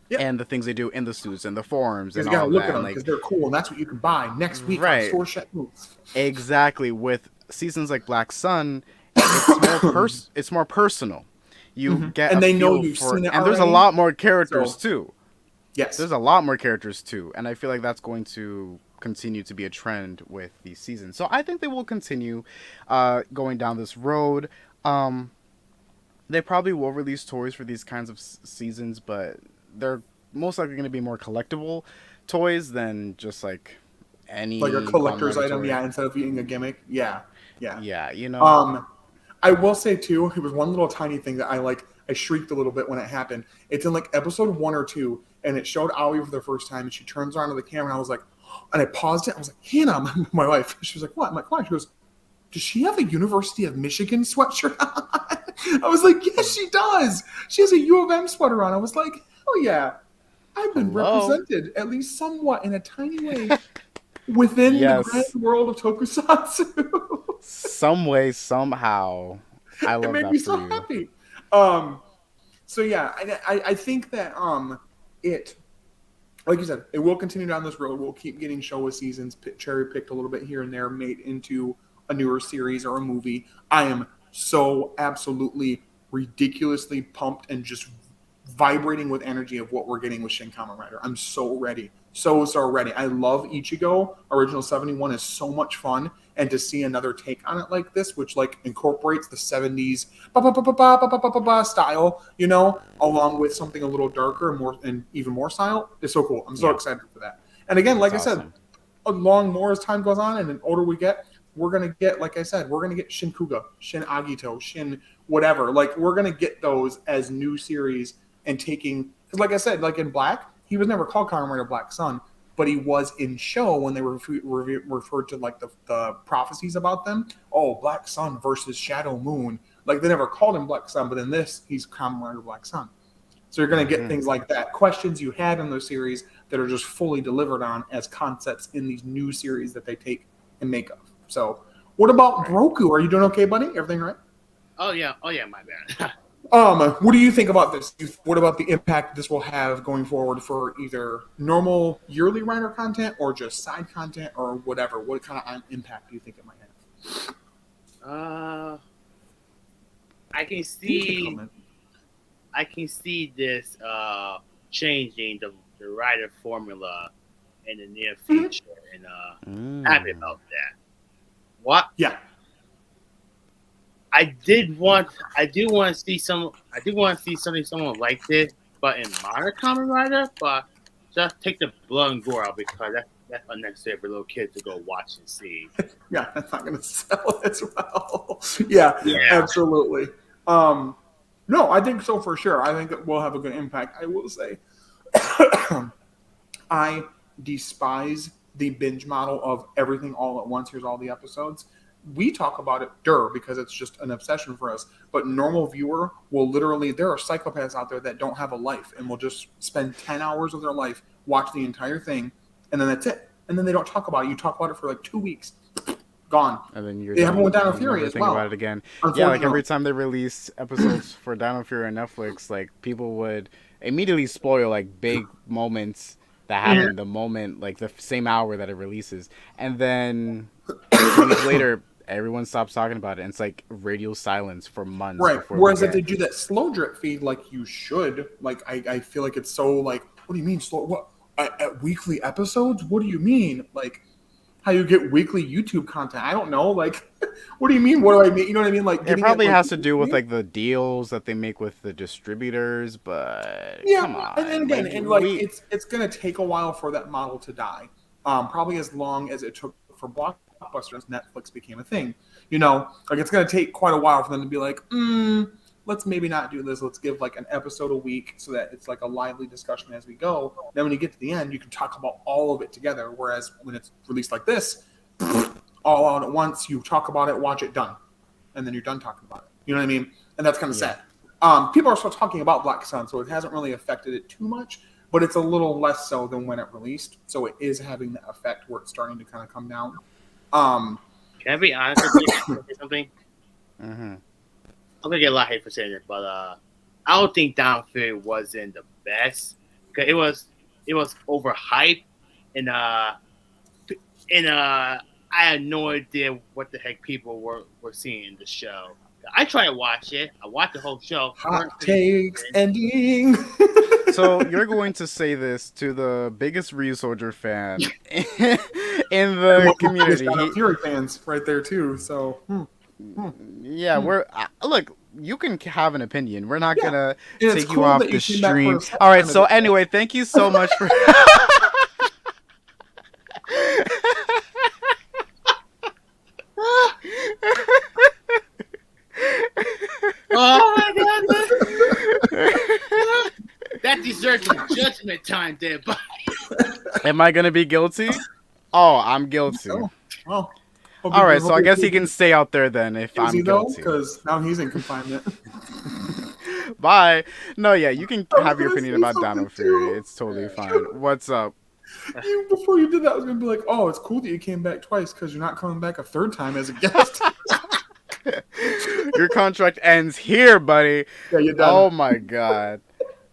Yep. and the things they do in the suits and the forms Because and you got all to of look that at and them like because they're cool and that's what you can buy next week on right Store Shut Moves. exactly with seasons like Black Sun, it's more personal. You get a And they know feel you've for seen it and there's a already. lot more characters So, too. yes. There's a lot more characters too, and I feel like that's going to continue to be a trend with these seasons. So I think they will continue going down this road. Um, they probably will release toys for these kinds of seasons, but they're most likely going to be more collectible toys than just like Like a any Kamen collector's Rider item, toy. yeah, instead of being a gimmick. Yeah. Yeah. Yeah, you know. Um, I will say too, it was one little tiny thing that I shrieked a little bit when it happened. It's in like episode 1 or 2, and it showed Aoi for the first time, and she turns around to the camera, and I was like, and I paused it. I was like, Hannah, my wife. She was like, what? I'm like, why? She goes, does she have a University of Michigan sweatshirt on? I was like, yes, she does. She has a U of M sweater on. I was like, hell yeah. I've been Hello. represented at least somewhat in a tiny way within the grand Yes. world of tokusatsu. Some way, somehow. I It love made me that for so you. happy. Um, so yeah, I think that it like you said, it will continue down this road. We'll keep getting Showa seasons cherry picked a little bit here and there, made into a newer series or a movie. I am so absolutely ridiculously pumped and just vibrating with energy of what we're getting with Shin Kamen Rider. I'm so ready. So ready. I love Ichigo. Original 71 is so much fun. And to see another take on it like this, which like incorporates the 70s style, you know, along with something a little darker and more and even more style, is so cool. I'm so Yeah, excited for that. And again, it's like I said, awesome. along more as time goes on and the older we get, we're gonna get, like I said, we're gonna get Shin Kuga, Shin Agito, Shin whatever. Like we're gonna get those as new series and taking because, like I said, like in Black, he was never called Kamen Rider Black Sun, but he was in show when they were referred to like the prophecies about them. Oh, Black Sun versus Shadow Moon. Like they never called him Black Sun, but in this, he's Kamen Rider Black Sun. So you're going to get Hmm. things like that. Questions you had in those series that are just fully delivered on as concepts in these new series that they take and make of. So, what about Right. Broku? Are you doing okay, buddy? Everything right? oh yeah, my bad. What do you think about this? What about the impact this will have going forward for either normal yearly Rider content or just side content or whatever? What kind of impact do you think it might have? uh, I can Leave a see comment. this changing the rider formula in the near Mhm. future, and happy Mm. about that. What Yeah. I do want to see something someone like this, but in modern Kamen Rider, but just take the blood and gore out because that's unnecessary for little kids to go watch and see. Yeah, that's not going to sell as well. Yeah, Yeah. absolutely. No, I think so for sure. I think it will have a good impact. I will say, I despise the binge model of everything all at once. Here's all the episodes. We talk about it, because it's just an obsession for us. But normal viewer will literally, there are psychopaths out there that don't have a life and will just spend 10 hours of their life, watch the entire thing, and then that's it. And then they don't talk about it. You talk about it for like 2 weeks. Gone. And then you're they have one with Dino you Fury never as think well. about it again. Yeah, like every time they release episodes for Dino Fury on Netflix, like people would immediately spoil like big moments that happen the moment, like the same hour that it releases, and then 2 weeks later, everyone stops talking about it, and it's like radio silence for months. Right. Whereas if they do that slow drip feed, like you should, like I feel like it's so like, what do you mean slow? What at weekly episodes? What do you mean? Like how you get weekly YouTube content? I don't know. Like, what do you mean? What do I mean? You know what I mean? Like it probably has to do with like the deals that they make with the distributors, but yeah, come on. And again, it's gonna take a while for that model to die. Probably as long as it took for Blockbusters, Netflix became a thing. You know, like it's gonna take quite a while for them to be like, let's maybe not do this. Let's give like an episode a week so that it's like a lively discussion as we go. Then when you get to the end, you can talk about all of it together. Whereas when it's released like this, all out at once, you talk about it, watch it, done. And then you're done talking about it. You know what I mean? And that's kind of sad. People are still talking about Black Sun, so it hasn't really affected it too much, but it's a little less so than when it released. So it is having that effect where it's starting to kind of come down. Can I be honest with you? Something? Mm-hmm. I'm gonna get a lot of hate for saying it, but I don't think Down Fury wasn't the best because it was overhyped and I had no idea what the heck people were seeing in the show. I tried to watch it. I watched the whole show. Hot takes ending. So you're going to say this to the biggest Ryusoulger fan in the community. Fury fans right there too. So. Yeah, we're look. You can have an opinion. We're not gonna take you off the stream. All right. So anyway, thank you so much for. Oh my god! That deserves some judgment time, there. But am I gonna be guilty? Oh, I'm guilty. Oh, well. All right, so I guess he can stay out there then if I'm guilty. Because now he's in confinement. Bye. No, yeah, you can have your opinion about Dino Fury. It's totally fine. What's up? Before you did that, I was going to be like, oh, it's cool that you came back twice because you're not coming back a third time as a guest. Your contract ends here, buddy. Yeah, you're done. Oh, my God.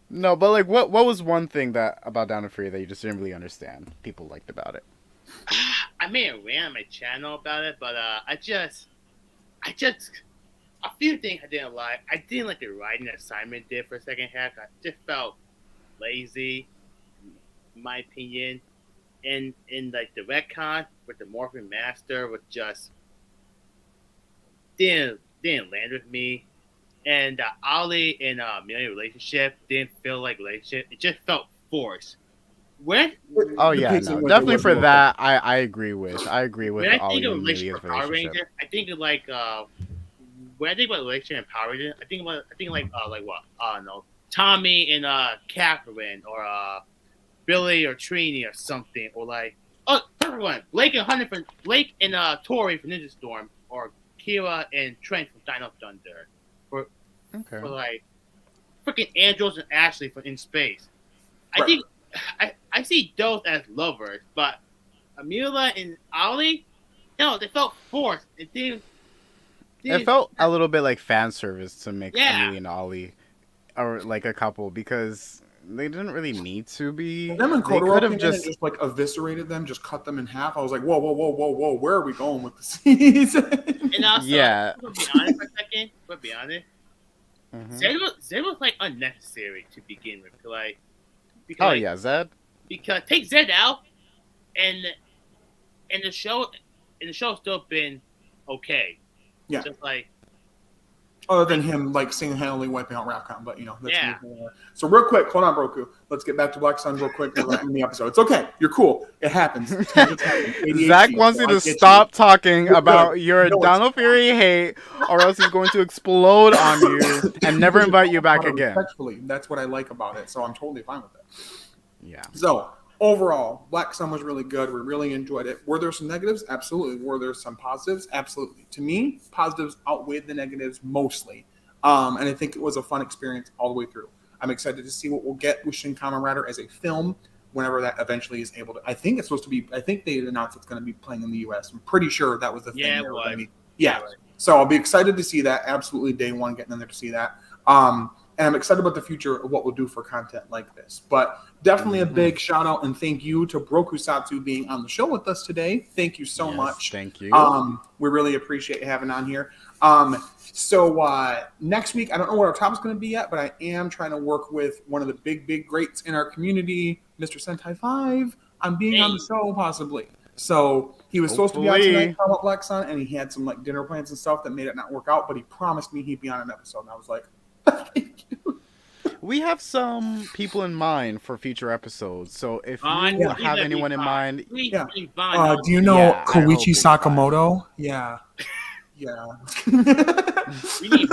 No, but like, what was one thing about Dino Fury that you just didn't really understand people liked about it? I made a rant on my channel about it, but I just a few things I didn't like. I didn't like the writing that Simon did for the second half. I just felt lazy, in my opinion. And in like the retcon with the Morphin Master was just didn't land with me. And Ollie and Amelia relationship didn't feel like relationship. It just felt forced. Oh yeah, no, definitely for that I agree with. I agree with when Ollie and relationship. Amelia's relationship. I think of like when I think about relationship and Power Ranger, I think what I don't know, Tommy and Catherine or Billy or Trini or something, or like everyone Blake and Tori from Ninja Storm, or Kira and Trent from Dino Thunder, for like freaking Andros and Ashley from In Space. I think. I see those as lovers, but Amelia and Ollie, no, they felt forced. It felt a little bit like fan service to make Amelia and Ollie or like a couple because they didn't really need to be. Them and Kotaro could have just like eviscerated them, just cut them in half. I was like, whoa, where are we going with the season? And also, to be honest for a second, Zed was like unnecessary to begin with, like. Because, Zed. Because take Zed out, and the show still been okay. Yeah. Just like other than him like single-handedly wiping out Rapcon, but that's So real quick, hold on, Broku. Let's get back to Black Sun real quick. We're in the episode. It's okay. You're cool. It happens. Zach wants you to stop talking about your Dino Fury hate, or else he's going to explode on you and never invite you back again. Respectfully, that's what I like about it. So I'm totally fine with it. Yeah. So overall, Black Sun was really good. We really enjoyed it. Were there some negatives? Absolutely. Were there some positives? Absolutely. To me, positives outweighed the negatives mostly. And I think it was a fun experience all the way through. I'm excited to see what we'll get with Shin Kamen Rider as a film whenever that eventually is able to. I think it's supposed to be. I think they announced it's going to be playing in the U.S. I'm pretty sure that was the thing. Yeah, they were it gonna was. be- yeah. Right. So I'll be excited to see that. Absolutely, day one, getting in there to see that. And I'm excited about the future of what we'll do for content like this. But definitely a big shout out and thank you to Brokusatsu being on the show with us today. Thank you so Yes, much. thank you. We really appreciate having on here. So next week, I don't know what our topic's going to be yet, but I am trying to work with one of the big greats in our community, Mr. Sentai 5, on being on the show possibly. So he was supposed to be on tonight, talking about Black Sun, and he had some like dinner plans and stuff that made it not work out, but he promised me he'd be on an episode, and I was like, thank you. We have some people in mind for future episodes, so if Vaughn, you please have let me anyone in Vaughn. mind, Please, Yeah. please, Vaughn. Do you know Yeah, I hope Koichi it's fine. Sakamoto? Yeah. Yeah. We need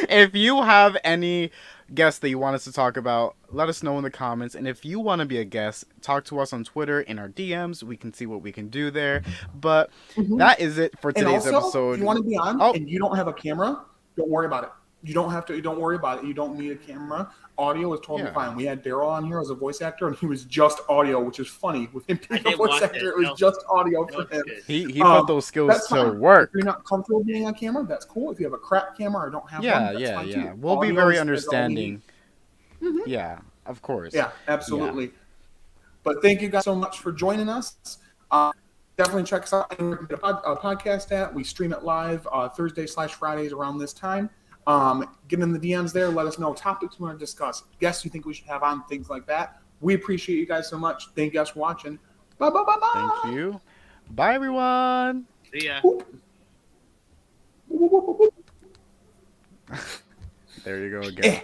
if you have any guests that you want us to talk about, let us know in the comments. And if you want to be a guest, talk to us on Twitter in our DMs. We can see what we can do there. But that is it for And today's also, episode. if you want to be on Oh. and you don't have a camera, don't worry about it. You don't have to. Don't worry about it. You don't need a camera. Audio is totally Yeah. fine. We had Daryl on here as a voice actor, and he was just audio, which is funny. With him being I a did voice watch actor, it. it was No. just audio for No, him. it's He put those skills That's to fine. work. If you're not comfortable being on camera, that's cool. If you have a crap camera or don't have Yeah, one, that's fine yeah. too. We'll be Audio very is all we need. understanding. Yeah, of course. Yeah, absolutely. But thank you guys so much for joining us. Definitely check us out on a podcast at. We stream it live Thursday/Fridays around this time. Get in the DMs there. Let us know topics we want to discuss, guests you think we should have on, things like that. We appreciate you guys so much. Thank you guys for watching. Bye. Thank you. Bye, everyone. See ya. There you go again.